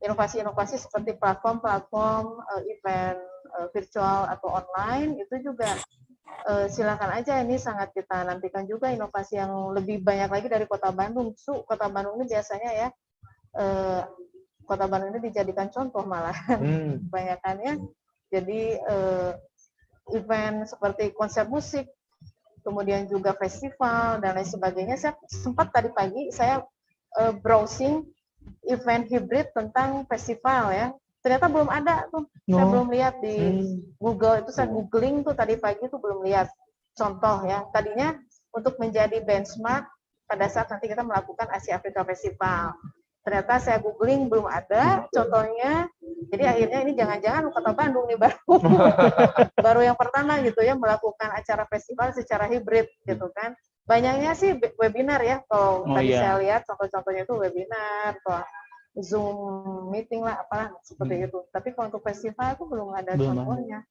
inovasi-inovasi seperti platform event virtual atau online itu juga silakan aja, ini sangat kita nantikan juga inovasi yang lebih banyak lagi dari Kota Bandung. Kota Bandung ini biasanya ya, Kota Bandung ini dijadikan contoh malah kebanyakannya. Jadi event seperti konser musik, kemudian juga festival dan lain sebagainya. Saya sempat tadi pagi saya browsing event hibrid tentang festival ya. Ternyata belum ada tuh, saya belum lihat di Google, itu saya googling tuh tadi pagi tuh belum lihat contoh ya. Tadinya untuk menjadi benchmark pada saat nanti kita melakukan Asia Afrika Festival. Ternyata saya googling belum ada contohnya. Jadi akhirnya ini jangan-jangan Kota Bandung nih baru yang pertama gitu ya melakukan acara festival secara hibrid gitu kan. Banyaknya sih webinar ya, kalau tadi saya lihat contoh-contohnya itu webinar, Zoom meeting lah, apa seperti itu. Tapi kalau untuk festival itu belum ada contohnya.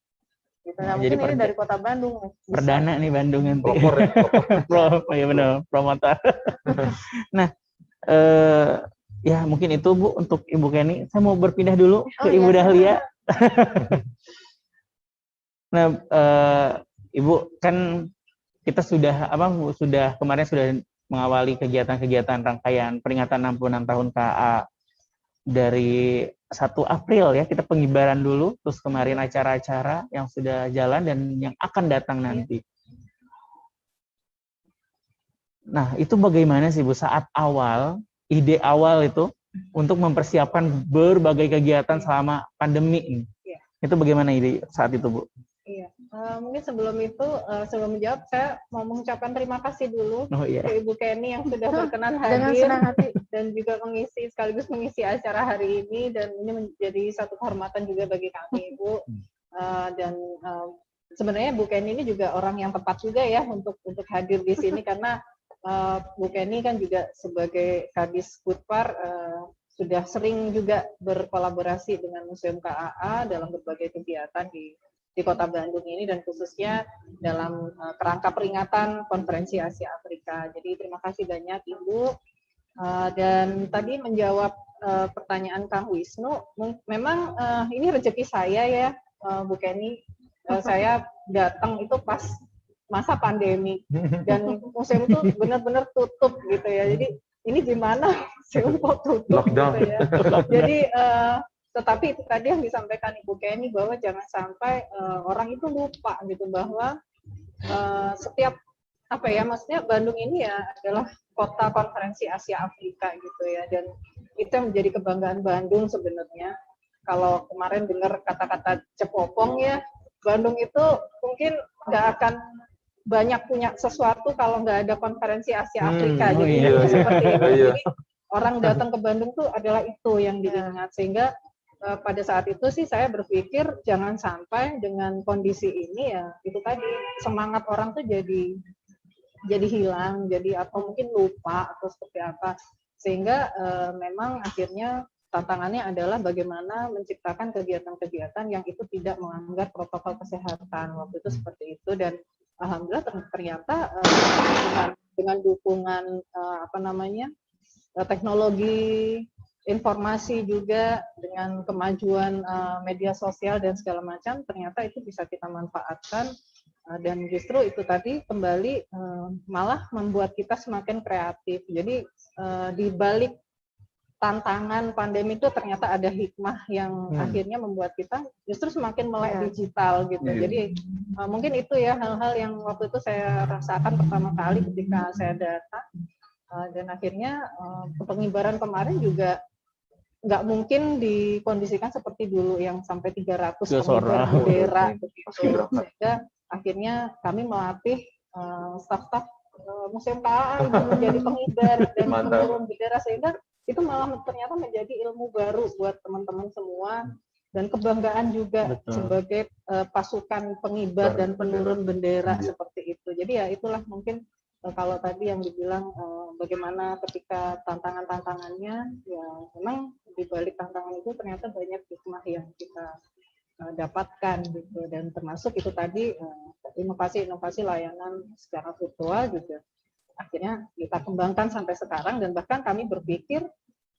Gitu. Nah, mungkin ini dari Kota Bandung nih. Perdana nih Bandung nanti. Pelopor ya. Ya benar, promotor. Nah, ya mungkin itu Bu untuk Ibu Kenny. Saya mau berpindah dulu ke Ibu Dahlia. Nah, Ibu kan kita sudah kemarin sudah mengawali kegiatan-kegiatan rangkaian peringatan 66 tahun KA dari 1 April ya, kita pengibaran dulu, terus kemarin acara-acara yang sudah jalan dan yang akan datang nanti. Nah, itu bagaimana sih Bu saat awal, ide awal itu untuk mempersiapkan berbagai kegiatan selama pandemi ini? Itu bagaimana ide saat itu Bu? Iya, mungkin sebelum itu, sebelum menjawab, saya mau mengucapkan terima kasih dulu ke Ibu Kenny yang sudah berkenan hadir dan juga sekaligus mengisi acara hari ini, dan ini menjadi satu kehormatan juga bagi kami, Ibu. Dan sebenarnya Bu Kenny ini juga orang yang tepat juga ya untuk hadir di sini, karena Bu Kenny kan juga sebagai Kadis Budpar sudah sering juga berkolaborasi dengan Museum KAA dalam berbagai kegiatan di Kota Bandung ini, dan khususnya dalam kerangka peringatan Konferensi Asia Afrika. Jadi terima kasih banyak Ibu. Dan tadi menjawab pertanyaan Kang Wisnu, memang ini rezeki saya ya Bu Kenny. Saya datang itu pas masa pandemi dan museum itu benar-benar tutup gitu ya. Jadi ini gimana museum kok tutup gitu ya. Jadi tetapi itu tadi yang disampaikan Ibu Kenny bahwa jangan sampai orang itu lupa gitu bahwa setiap maksudnya Bandung ini ya adalah kota konferensi Asia Afrika gitu ya, dan itu yang menjadi kebanggaan Bandung sebenarnya. Kalau kemarin dengar kata-kata cepopong ya, Bandung itu mungkin nggak akan banyak punya sesuatu kalau nggak ada konferensi Asia Afrika. Seperti itu. Jadi orang datang ke Bandung tuh adalah itu yang diingat, sehingga pada saat itu sih saya berpikir jangan sampai dengan kondisi ini ya itu tadi semangat orang tuh jadi hilang, jadi atau mungkin lupa atau seperti apa, sehingga memang akhirnya tantangannya adalah bagaimana menciptakan kegiatan-kegiatan yang itu tidak melanggar protokol kesehatan waktu itu seperti itu. Dan alhamdulillah ternyata dengan dukungan teknologi informasi juga, dengan kemajuan media sosial dan segala macam, ternyata itu bisa kita manfaatkan, dan justru itu tadi kembali malah membuat kita semakin kreatif. Jadi di balik tantangan pandemi itu ternyata ada hikmah yang akhirnya membuat kita justru semakin melek digital gitu. Jadi mungkin itu ya hal-hal yang waktu itu saya rasakan pertama kali ketika saya datang, dan akhirnya pengibaran kemarin juga nggak mungkin dikondisikan seperti dulu yang sampai 300 pengibar bendera begitu. Sehingga akhirnya kami melatih staf-staf Museum KAA menjadi pengibar dan menurun bendera, sehingga itu malah ternyata menjadi ilmu baru buat teman-teman semua dan kebanggaan juga sebagai pasukan pengibar dan penurun bendera seperti itu. Jadi ya itulah mungkin kalau tadi yang dibilang bagaimana ketika tantangannya, ya memang di balik tantangan itu ternyata banyak hikmah yang kita dapatkan gitu, dan termasuk itu tadi inovasi-inovasi layanan secara virtual juga akhirnya kita kembangkan sampai sekarang, dan bahkan kami berpikir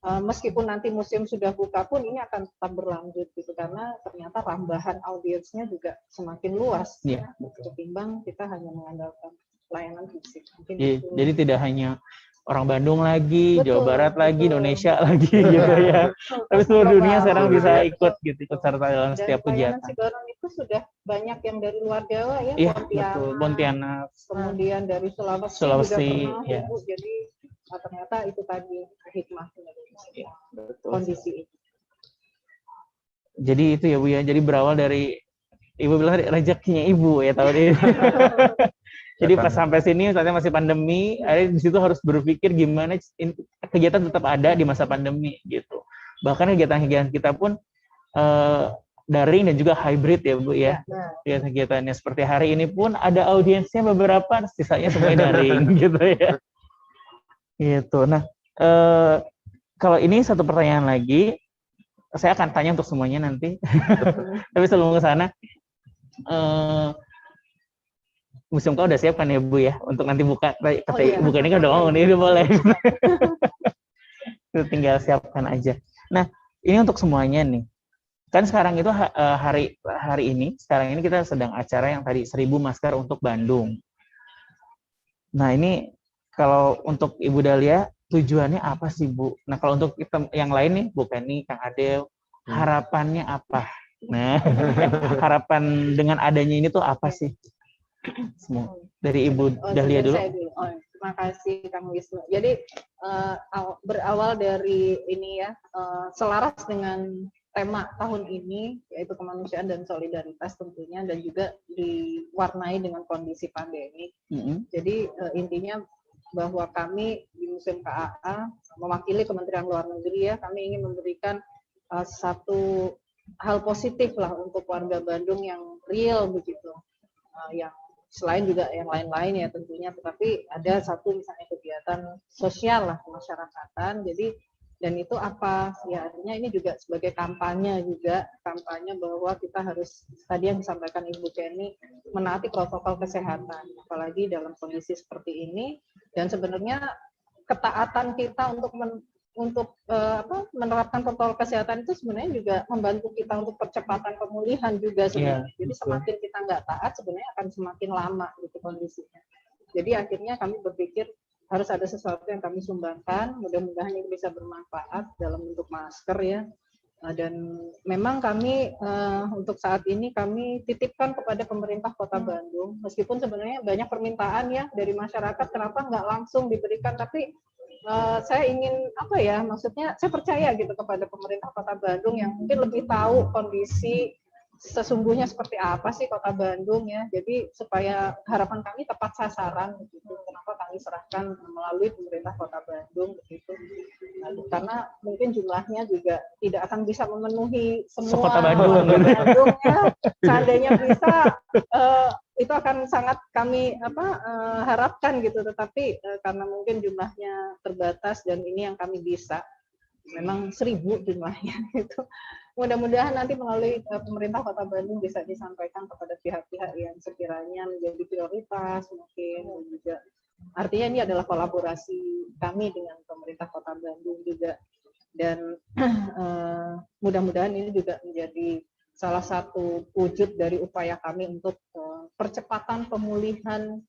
meskipun nanti museum sudah buka pun ini akan tetap berlanjut gitu, karena ternyata tambahan audiensnya juga semakin luas ketimbang kita hanya mengandalkan layanan fisik. Jadi tidak hanya orang Bandung lagi, Jawa Barat lagi, Indonesia lagi gitu ya. Tapi seluruh dunia sekarang bisa ikut serta dalam setiap kegiatan. Dan Sibaron itu sudah banyak yang dari luar Jawa ya, Pontianak, kemudian dari Sulawesi juga pernah, jadi ternyata itu tadi hikmahnya kondisi itu. Jadi itu ya Bu ya, jadi berawal dari Ibu bilang rezekinya Ibu ya tahun ini. Jadi pas sampai sini saatnya masih pandemi, akhirnya di situ harus berpikir gimana kegiatan tetap ada di masa pandemi gitu. Bahkan kegiatan-kegiatan kita pun daring dan juga hybrid ya Bu ya. Kegiatannya seperti hari ini pun ada audiensnya beberapa, sisanya semuanya daring gitu ya. Gitu. Nah, kalau ini satu pertanyaan lagi, saya akan tanya untuk semuanya nanti. Tapi sebelum ke sana, Museum Kau udah siap kan ya Bu ya untuk nanti buka? Buka ini kan udah ini udah boleh. Itu tinggal siapkan aja. Nah, ini untuk semuanya nih. Kan sekarang itu hari ini kita sedang acara yang tadi 1000 masker untuk Bandung. Nah, ini kalau untuk Ibu Dahlia tujuannya apa sih Bu? Nah, kalau untuk kita yang lain nih, Bu Kenny, Kang Adel, harapannya apa? Nah, harapan dengan adanya ini tuh apa sih? Semua dari Ibu Dahlia dulu. Terima kasih Kang Wisnu. Jadi berawal dari ini ya, selaras dengan tema tahun ini yaitu kemanusiaan dan solidaritas tentunya, dan juga diwarnai dengan kondisi pandemi. Jadi intinya bahwa kami di Museum KAA mewakili Kementerian Luar Negeri ya, kami ingin memberikan satu hal positif lah untuk warga Bandung yang real begitu, yang selain juga yang lain-lain ya tentunya, tetapi ada satu misalnya kegiatan sosial lah kemasyarakatan. Jadi dan itu apa ya, artinya ini juga sebagai kampanye bahwa kita harus, tadi yang disampaikan Ibu Kenny, menaati protokol kesehatan apalagi dalam kondisi seperti ini. Dan sebenarnya ketaatan kita untuk menerapkan protokol kesehatan itu sebenarnya juga membantu kita untuk percepatan pemulihan juga sebenarnya. Jadi semakin kita nggak taat sebenarnya akan semakin lama gitu kondisinya. Jadi akhirnya kami berpikir harus ada sesuatu yang kami sumbangkan, mudah-mudahan ini bisa bermanfaat dalam bentuk masker ya. Dan memang kami untuk saat ini kami titipkan kepada pemerintah Kota Bandung, meskipun sebenarnya banyak permintaan ya dari masyarakat kenapa nggak langsung diberikan, tapi saya ingin maksudnya saya percaya gitu kepada pemerintah Kota Bandung yang mungkin lebih tahu kondisi sesungguhnya seperti apa sih Kota Bandung ya. Jadi supaya harapan kami tepat sasaran gitu. Kenapa kami serahkan melalui pemerintah Kota Bandung begitu. Karena mungkin jumlahnya juga tidak akan bisa memenuhi semua Kota Bandung ya. Seandainya bisa itu akan sangat kami harapkan gitu, tetapi karena mungkin jumlahnya terbatas dan ini yang kami bisa, memang 1000 jumlahnya gitu. Mudah-mudahan nanti melalui pemerintah Kota Bandung bisa disampaikan kepada pihak-pihak yang sekiranya menjadi prioritas mungkin juga. Artinya ini adalah kolaborasi kami dengan pemerintah Kota Bandung juga, dan mudah-mudahan ini juga menjadi salah satu wujud dari upaya kami untuk percepatan pemulihan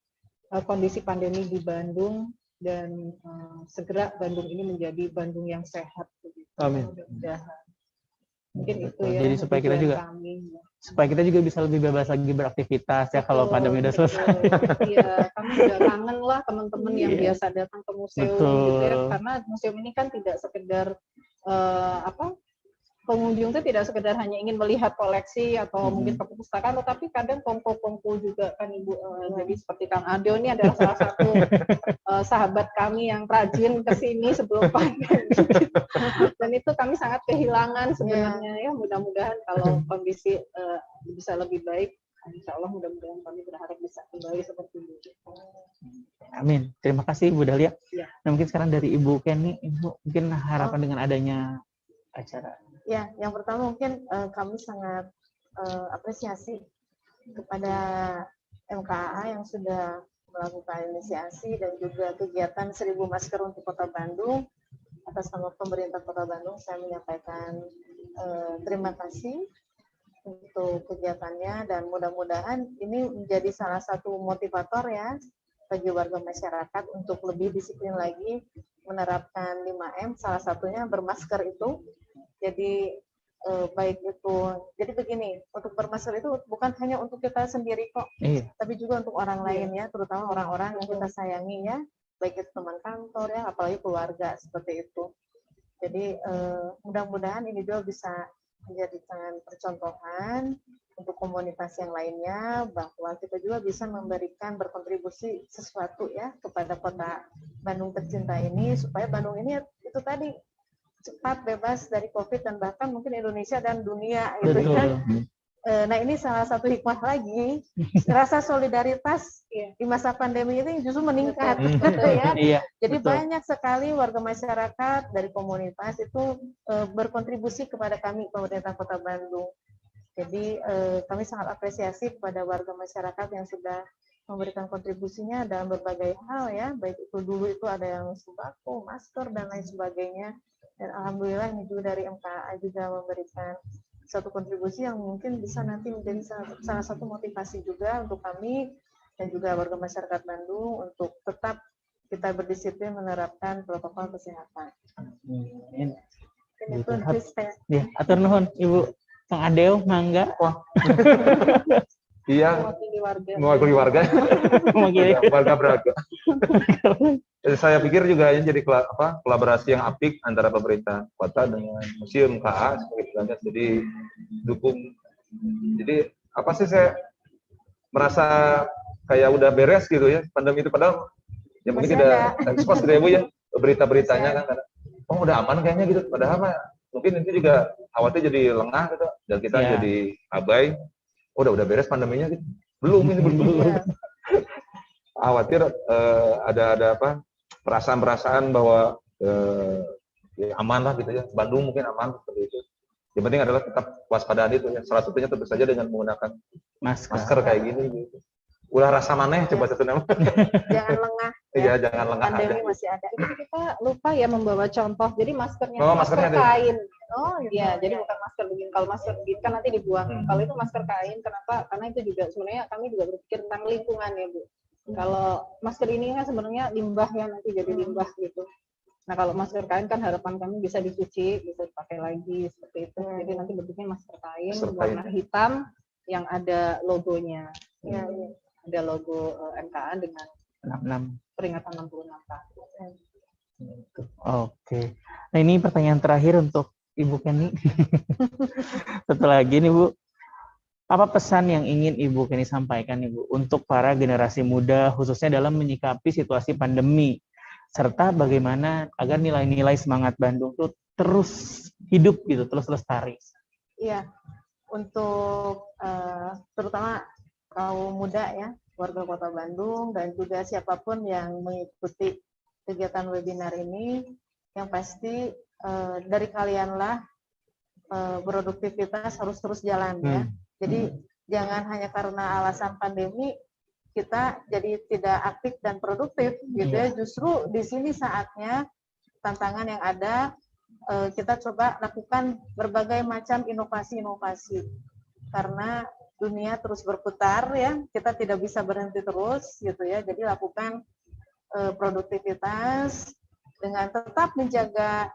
kondisi pandemi di Bandung, dan segera Bandung ini menjadi Bandung yang sehat. Amin. Mungkin itu ya. Jadi supaya kita juga bisa lebih bebas lagi beraktivitas ya kalau pandemi udah selesai. Iya, kami juga kangen lah teman-teman yang biasa datang ke museum gitu ya, karena museum ini kan tidak sekedar pengunjung itu tidak sekedar hanya ingin melihat koleksi atau mungkin ke perpustakaan, tetapi kadang kongko-kongko juga kan Ibu. Jadi seperti Kang Ado ini adalah salah satu sahabat kami yang rajin ke sini sebelum pandemi. Dan itu kami sangat kehilangan sebenarnya ya. Mudah-mudahan kalau kondisi bisa lebih baik, insya Allah mudah-mudahan kami berharap bisa kembali seperti itu. Amin. Terima kasih Ibu Dahlia. Ya. Nah, mungkin sekarang dari Ibu Kenny, Ibu mungkin harapan dengan adanya acara. Ya, yang pertama mungkin kami sangat apresiasi kepada MKAA yang sudah melakukan inisiasi dan juga kegiatan 1000 masker untuk Kota Bandung. Atas nama pemerintah Kota Bandung, saya menyampaikan terima kasih untuk kegiatannya, dan mudah-mudahan ini menjadi salah satu motivator ya bagi warga masyarakat untuk lebih disiplin lagi menerapkan 5M, salah satunya bermasker itu. Jadi baik itu, jadi begini, untuk bermasker itu bukan hanya untuk kita sendiri kok, tapi juga untuk orang lain ya, terutama orang-orang yang kita sayangi ya, baik itu teman kantor ya, apalagi keluarga seperti itu. Jadi mudah-mudahan ini juga bisa menjadikan percontohan untuk komunitas yang lainnya, bahwa kita juga bisa memberikan berkontribusi sesuatu ya kepada Kota Bandung tercinta ini, supaya Bandung ini itu tadi cepat bebas dari COVID dan bahkan mungkin Indonesia dan dunia gitu kan. Nah ini salah satu hikmah lagi, rasa solidaritas di masa pandemi ini justru meningkat, gitu ya. Jadi banyak sekali warga masyarakat dari komunitas itu berkontribusi kepada kami pemerintah Kota Bandung. Jadi kami sangat apresiasi kepada warga masyarakat yang sudah memberikan kontribusinya dalam berbagai hal ya, baik itu dulu itu ada yang sembako, masker dan lain sebagainya. Dan alhamdulillah ini juga dari MKA juga memberikan satu kontribusi yang mungkin bisa nanti menjadi salah satu motivasi juga untuk kami dan juga warga masyarakat Bandung untuk tetap kita berdisiplin menerapkan protokol kesehatan. Ini pun ya, atur nuhun Ibu Kang Adeo, mangga. Wah. Iya. Mewakili warga. Warga Braga. Saya pikir juga ini jadi kolaborasi yang apik antara pemerintah kota dengan museum KA jadi dukung. Jadi apa sih saya merasa kayak udah beres gitu ya pandemi itu, padahal ya mungkin tidak ekspos gitu ya Bu ya berita-beritanya kan oh udah aman kayaknya gitu, padahal mungkin itu juga khawatir jadi lengah gitu dan kita jadi abai. Udah beres pandeminya gitu. Belum ini belum. Khawatir ada perasaan bahwa ya aman lah gitu ya. Bandung mungkin aman seperti itu. Yang penting adalah tetap waspadaan itu ya. Salah satunya tentu saja dengan menggunakan masker kayak gini gitu. Ulah rasa maneh coba satu nama. Jangan lengah. Iya, jangan lengah. Pandemi masih ada. Itu kita lupa ya membawa contoh. Jadi maskernya maskernya kain. Oh iya, jadi bukan masker begini. Kalau masker begini kan nanti dibuang. Kalau itu masker kain, kenapa? Karena itu juga sebenarnya kami juga berpikir tentang lingkungan ya Bu. Kalau masker ini kan sebenarnya limbah ya, nanti jadi limbah gitu. Nah kalau masker kain kan harapan kami bisa dicuci, bisa dipakai lagi seperti itu. Jadi nanti bentuknya masker kain warna hitam yang ada logonya. Ya, ada logo MKA dengan 66 peringatan 66 tahun. Oke. Nah ini pertanyaan terakhir untuk Ibu Kenny. Satu lagi nih Bu. Apa pesan yang ingin Ibu Kenny sampaikan Ibu untuk para generasi muda khususnya dalam menyikapi situasi pandemi serta bagaimana agar nilai-nilai semangat Bandung itu terus hidup gitu, terus lestari? Iya. Untuk terutama kaum muda ya, warga Kota Bandung dan juga siapapun yang mengikuti kegiatan webinar ini, yang pasti dari kalianlah produktivitas harus terus jalan ya. Jadi jangan hanya karena alasan pandemi kita jadi tidak aktif dan produktif gitu ya. Justru di sini saatnya tantangan yang ada kita coba lakukan berbagai macam inovasi-inovasi karena dunia terus berputar ya, kita tidak bisa berhenti terus gitu ya. Jadi lakukan produktivitas dengan tetap menjaga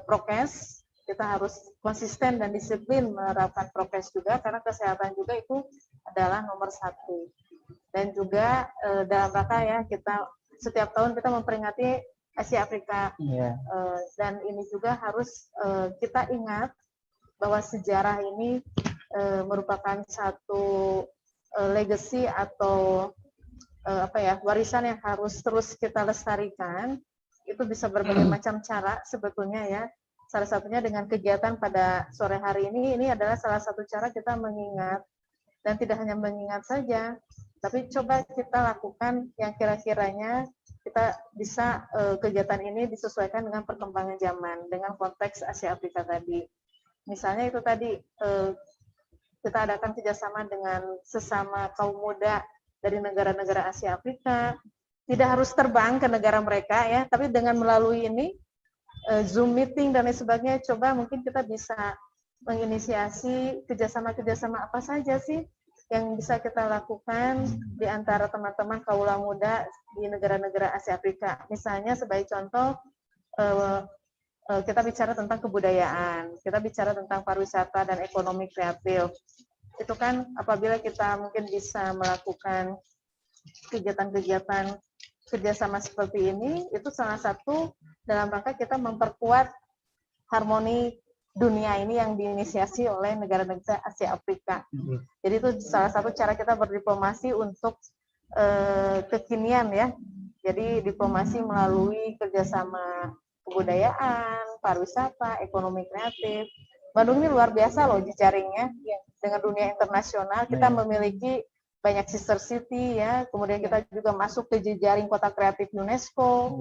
prokes. Kita harus konsisten dan disiplin menerapkan prokes juga karena kesehatan juga itu adalah nomor 1. Dan juga dalam rangka ya kita setiap tahun kita memperingati Asia Afrika dan ini juga harus kita ingat bahwa sejarah ini merupakan satu legacy atau warisan yang harus terus kita lestarikan. Itu bisa berbagai macam cara sebetulnya ya. Salah satunya dengan kegiatan pada sore hari ini adalah salah satu cara kita mengingat dan tidak hanya mengingat saja, tapi coba kita lakukan yang kira-kiranya kita bisa kegiatan ini disesuaikan dengan perkembangan zaman dengan konteks Asia Afrika tadi. Misalnya itu tadi kita adakan kerjasama dengan sesama kaum muda dari negara-negara Asia Afrika. Tidak harus terbang ke negara mereka ya, tapi dengan melalui ini Zoom meeting dan lain sebagainya, coba mungkin kita bisa menginisiasi kerjasama-kerjasama apa saja sih yang bisa kita lakukan di antara teman-teman kaula muda di negara-negara Asia Afrika. Misalnya sebagai contoh, kita bicara tentang kebudayaan, kita bicara tentang pariwisata dan ekonomi kreatif. Itu kan apabila kita mungkin bisa melakukan kegiatan-kegiatan kerjasama seperti ini, itu salah satu dalam rangka kita memperkuat harmoni dunia ini yang diinisiasi oleh negara-negara Asia Afrika. Jadi itu salah satu cara kita berdiplomasi untuk kekinian ya. Jadi diplomasi melalui kerjasama kebudayaan, pariwisata, ekonomi kreatif. Bandung ini luar biasa loh jejaringnya. dengan dunia internasional. Kita memiliki banyak sister city ya, kemudian kita juga masuk ke jejaring kota kreatif UNESCO.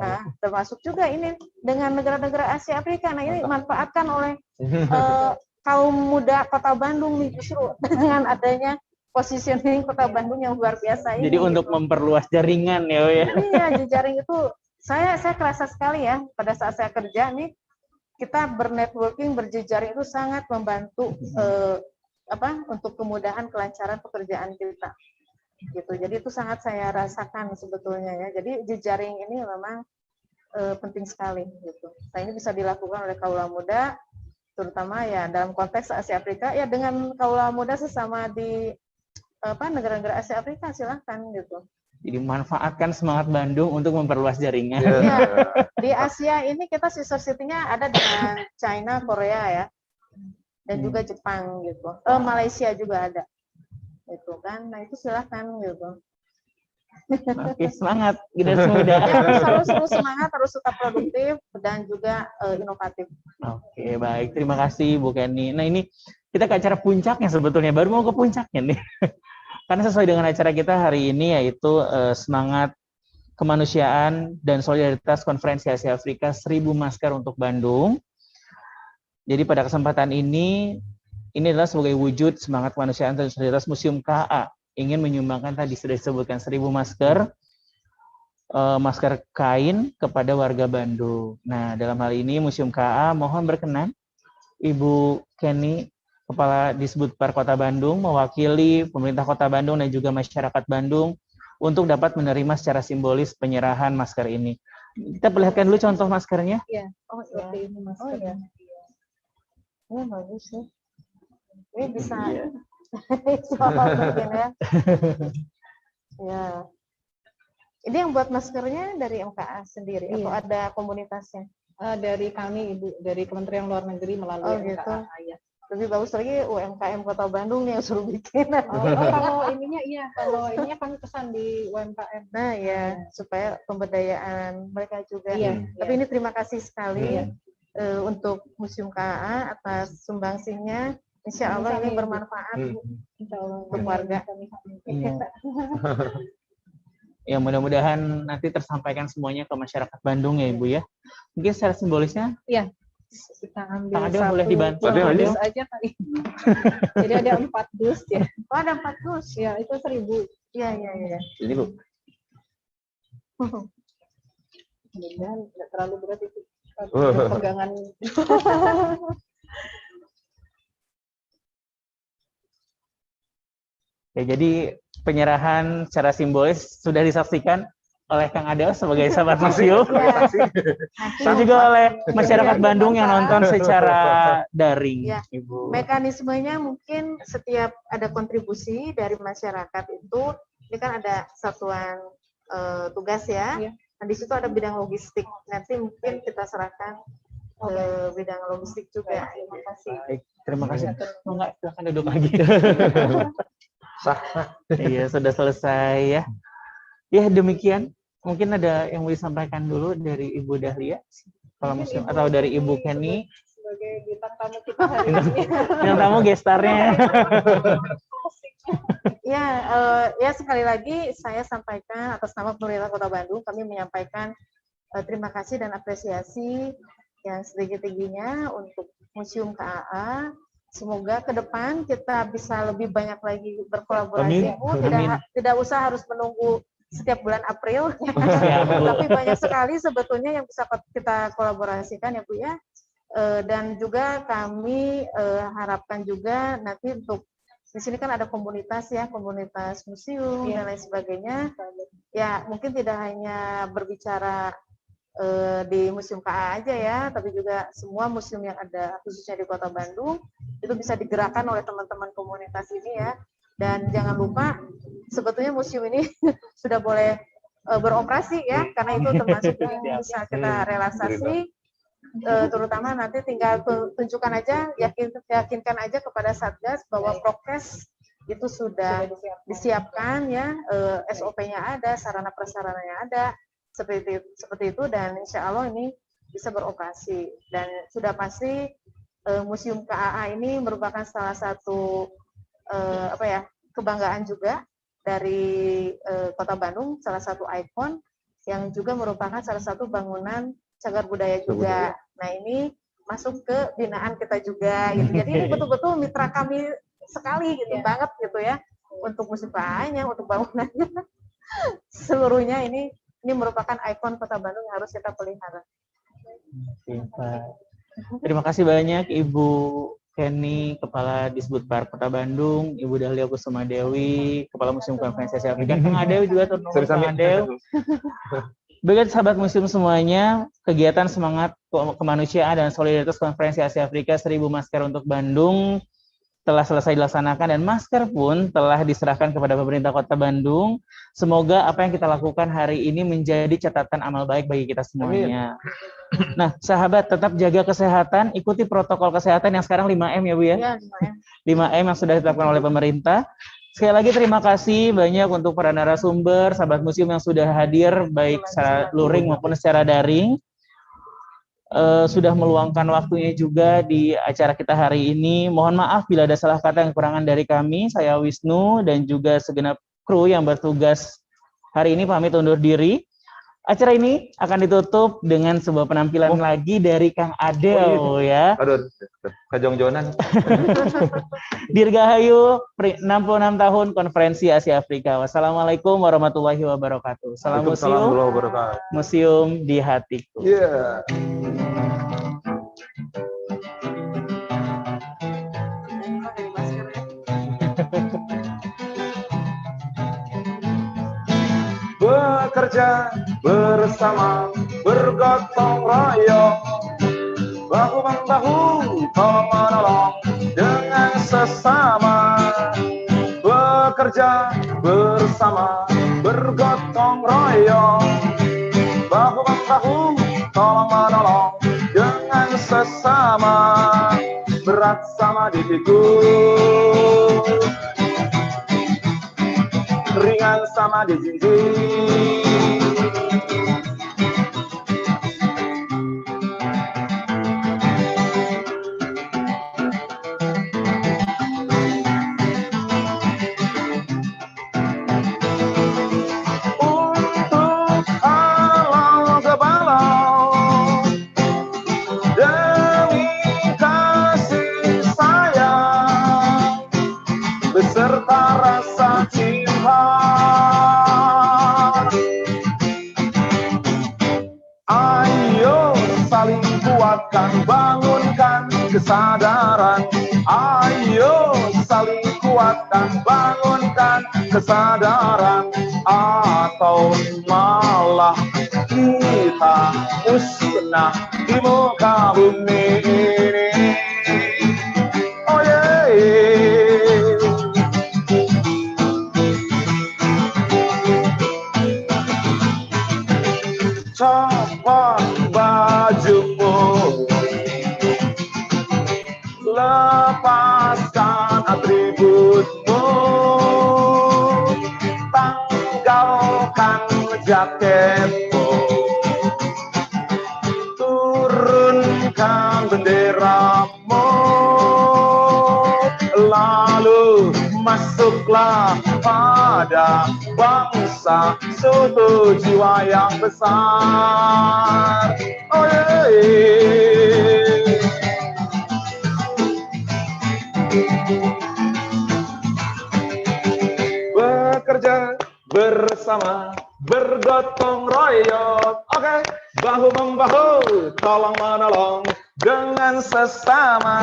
Nah, termasuk juga ini dengan negara-negara Asia Afrika. Nah, ini dimanfaatkan oleh kaum muda Kota Bandung nih justru dengan adanya positioning Kota Bandung yang luar biasa ini. Jadi untuk memperluas jaringan ya, ya. Iya, jejaring itu saya kerasa sekali ya pada saat saya kerja nih, kita bernetworking, berjejaring itu sangat membantu untuk kemudahan kelancaran pekerjaan kita gitu. Jadi itu sangat saya rasakan sebetulnya ya. Jadi jejaring ini memang penting sekali gitu. Nah, ini bisa dilakukan oleh kaula muda terutama ya dalam konteks Asia Afrika ya, dengan kaula muda sesama di negara-negara Asia Afrika, silahkan gitu. Jadi manfaatkan semangat Bandung untuk memperluas jaringan. Ya, di Asia ini kita sister city-nya ada dengan China, Korea ya, dan juga Jepang gitu. Malaysia juga ada, gitu kan. Nah itu silahkan gitu. Oke, semangat generasi muda. Ya, harus semangat, harus tetap produktif dan juga inovatif. Oke, baik. Terima kasih Bu Kenny. Nah ini kita ke acara puncaknya sebetulnya. Baru mau ke puncaknya nih. Karena sesuai dengan acara kita hari ini yaitu semangat kemanusiaan dan solidaritas Konferensi Asia Afrika 1000 masker untuk Bandung. Jadi pada kesempatan ini adalah sebagai wujud semangat kemanusiaan dan solidaritas Museum KA ingin menyumbangkan tadi sudah disebutkan 1000 masker, masker kain kepada warga Bandung. Nah dalam hal ini Museum KA mohon berkenan Ibu Kenny, Kepala Disbudpar Kota Bandung, mewakili pemerintah Kota Bandung dan juga masyarakat Bandung untuk dapat menerima secara simbolis penyerahan masker ini. Kita perlihatkan dulu contoh maskernya. Iya. Oh seperti ini maskernya. Ini bagus sih. Ini bisa mungkin ya. Ya. Ini yang buat maskernya dari MKA sendiri atau ada komunitasnya? Dari kami Ibu, dari Kementerian Luar Negeri melalui MKA. Gitu. Ya. Lebih bagus lagi UMKM Kota Bandung nih yang suruh bikin. Kalau ininya kami pesan di UMKM. Nah ya, supaya pemberdayaan mereka juga. Tapi ini terima kasih sekali untuk Museum KA atas sumbangsinya. Insya Allah ini bermanfaat untuk warga. Ya mudah-mudahan nanti tersampaikan semuanya ke masyarakat Bandung ya Ibu ya. Mungkin secara simbolisnya. Iya. Kita ambil satu boleh dibantu dus aja kali. Jadi ada 4 dus ya. Oh ada 4 dus. Ya itu 1000. Iya. Ini Bu. Mudah-mudahan nggak terlalu berat itu pegangan. Ya, jadi penyerahan secara simbolis sudah disaksikan oleh Kang Adel sebagai sahabat museum, dan juga oleh masyarakat Bandung yang nonton secara daring. Ya. Ibu. Mekanismenya mungkin setiap ada kontribusi dari masyarakat itu, ini kan ada satuan tugas ya. Nah di situ ada bidang logistik. Nanti mungkin kita serahkan bidang logistik juga. Terima kasih. Baik, terima kasih. Enggak, silakan duduk lagi. Iya, sudah selesai ya. Ya, demikian. Mungkin ada yang mau disampaikan dulu dari Ibu Dahlia, kalau museum, atau dari Ibu Kenny. Sebagai bintang tamu kita hari ini. Bintang tamu gestarnya. Ya sekali lagi saya sampaikan atas nama pemerintah Kota Bandung, kami menyampaikan terima kasih dan apresiasi yang setinggi-tingginya untuk Museum KAA. Semoga ke depan kita bisa lebih banyak lagi berkolaborasi. Tidak usah harus menunggu setiap bulan April, tapi banyak sekali sebetulnya yang bisa kita kolaborasikan ya Bu ya. Dan juga kami harapkan juga nanti untuk di sini kan ada komunitas ya, komunitas museum dan lain sebagainya. Ya mungkin tidak hanya berbicara di Museum KA aja ya, tapi juga semua museum yang ada khususnya di Kota Bandung itu bisa digerakkan oleh teman-teman komunitas ini ya. Dan jangan lupa sebetulnya museum ini sudah boleh beroperasi ya, karena itu termasuk yang bisa kita realisasi, terutama nanti tinggal tunjukkan aja, yakinkan aja kepada Satgas bahwa prokes itu sudah disiapkan ya, SOP-nya ada, sarana prasarananya ada, seperti itu, dan insya Allah ini bisa beroperasi. Dan sudah pasti Museum KAA ini merupakan salah satu kebanggaan juga dari Kota Bandung, salah satu ikon yang juga merupakan salah satu bangunan cagar budaya juga. Nah, ini masuk ke binaan kita juga gitu. Jadi ini betul-betul mitra kami sekali gitu banget gitu ya. Untuk museum KAA-nya, untuk bangunannya, seluruhnya ini merupakan ikon Kota Bandung yang harus kita pelihara. Terima kasih banyak Ibu Kenny, Kepala Disbudpar Kota Bandung, Ibu Dahlia Kusuma Dewi, Kepala Museum Konferensi Asia Afrika, Kang Adew juga, Kang Adew. Baik sahabat museum semuanya, kegiatan semangat kemanusiaan dan solidaritas Konferensi Asia Afrika 1000 masker untuk Bandung telah selesai dilaksanakan dan masker pun telah diserahkan kepada pemerintah Kota Bandung. Semoga apa yang kita lakukan hari ini menjadi catatan amal baik bagi kita semuanya. Nah, sahabat, tetap jaga kesehatan, ikuti protokol kesehatan yang sekarang 5M ya Bu ya? Iya, 5M yang sudah ditetapkan oleh pemerintah. Sekali lagi terima kasih banyak untuk para narasumber, sahabat museum yang sudah hadir, baik secara luring maupun secara daring. Sudah meluangkan waktunya juga di acara kita hari ini. Mohon maaf bila ada salah kata dan kekurangan dari kami. Saya Wisnu dan juga segenap kru yang bertugas hari ini pamit undur diri. Acara ini akan ditutup dengan sebuah penampilan lagi dari Kang Adew ya. Aduh, kajong-jonan. Dirgahayu 66 tahun Konferensi Asia Afrika. Wassalamualaikum warahmatullahi wabarakatuh. Salam museum, museum di hatiku. Yeah. Bekerja bersama, bergotong royong, bahu-membahu, tolong-menolong dengan sesama. Bekerja bersama, bergotong royong, bahu-membahu, tolong-menolong dengan sesama. Berat sama dipikul, ringan sama dijinjing. Untuk halau kebalau, demi kasih sayang, beserta rasa cinta. Ayo saling kuatkan, bangunkan kesadaran. Ayo saling kuatkan, bangunkan kesadaran. Atau malah kita musnah di muka bumi ini. Oh yeah. Copot bajumu, lepaskan atributmu, tanggalkan jaketmu, turunkan benderamu, lalu masuklah pada bangsa suatu jiwa yang besar. Oh yeah. Bekerja bersama, bergotong royong, oke, bahu-membahu, tolong-menolong dengan sesama.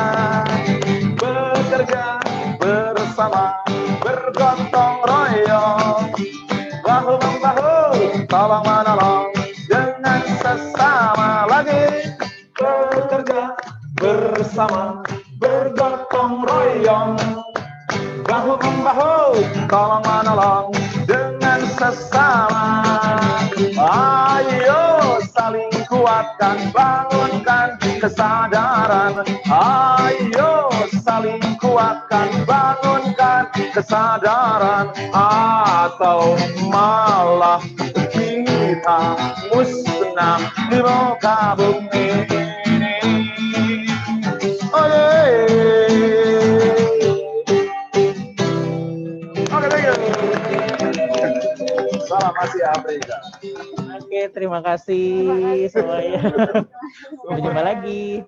Bekerja bersama, bergotong royong, bahu-membahu, tolong-menolong dengan sesama. Lagi, bekerja bersama, bergotong royong, bahu-membahu, tolong-menolong dengan sesama. Ayo saling kuatkan, bangunkan kesadaran. Ayo saling kuatkan, bangunkan kesadaran. Atau malah kita musnah di muka bumi ini. Oh yeah. Salam Asia Afrika. Oke, terima kasih semuanya. Sampai jumpa lagi.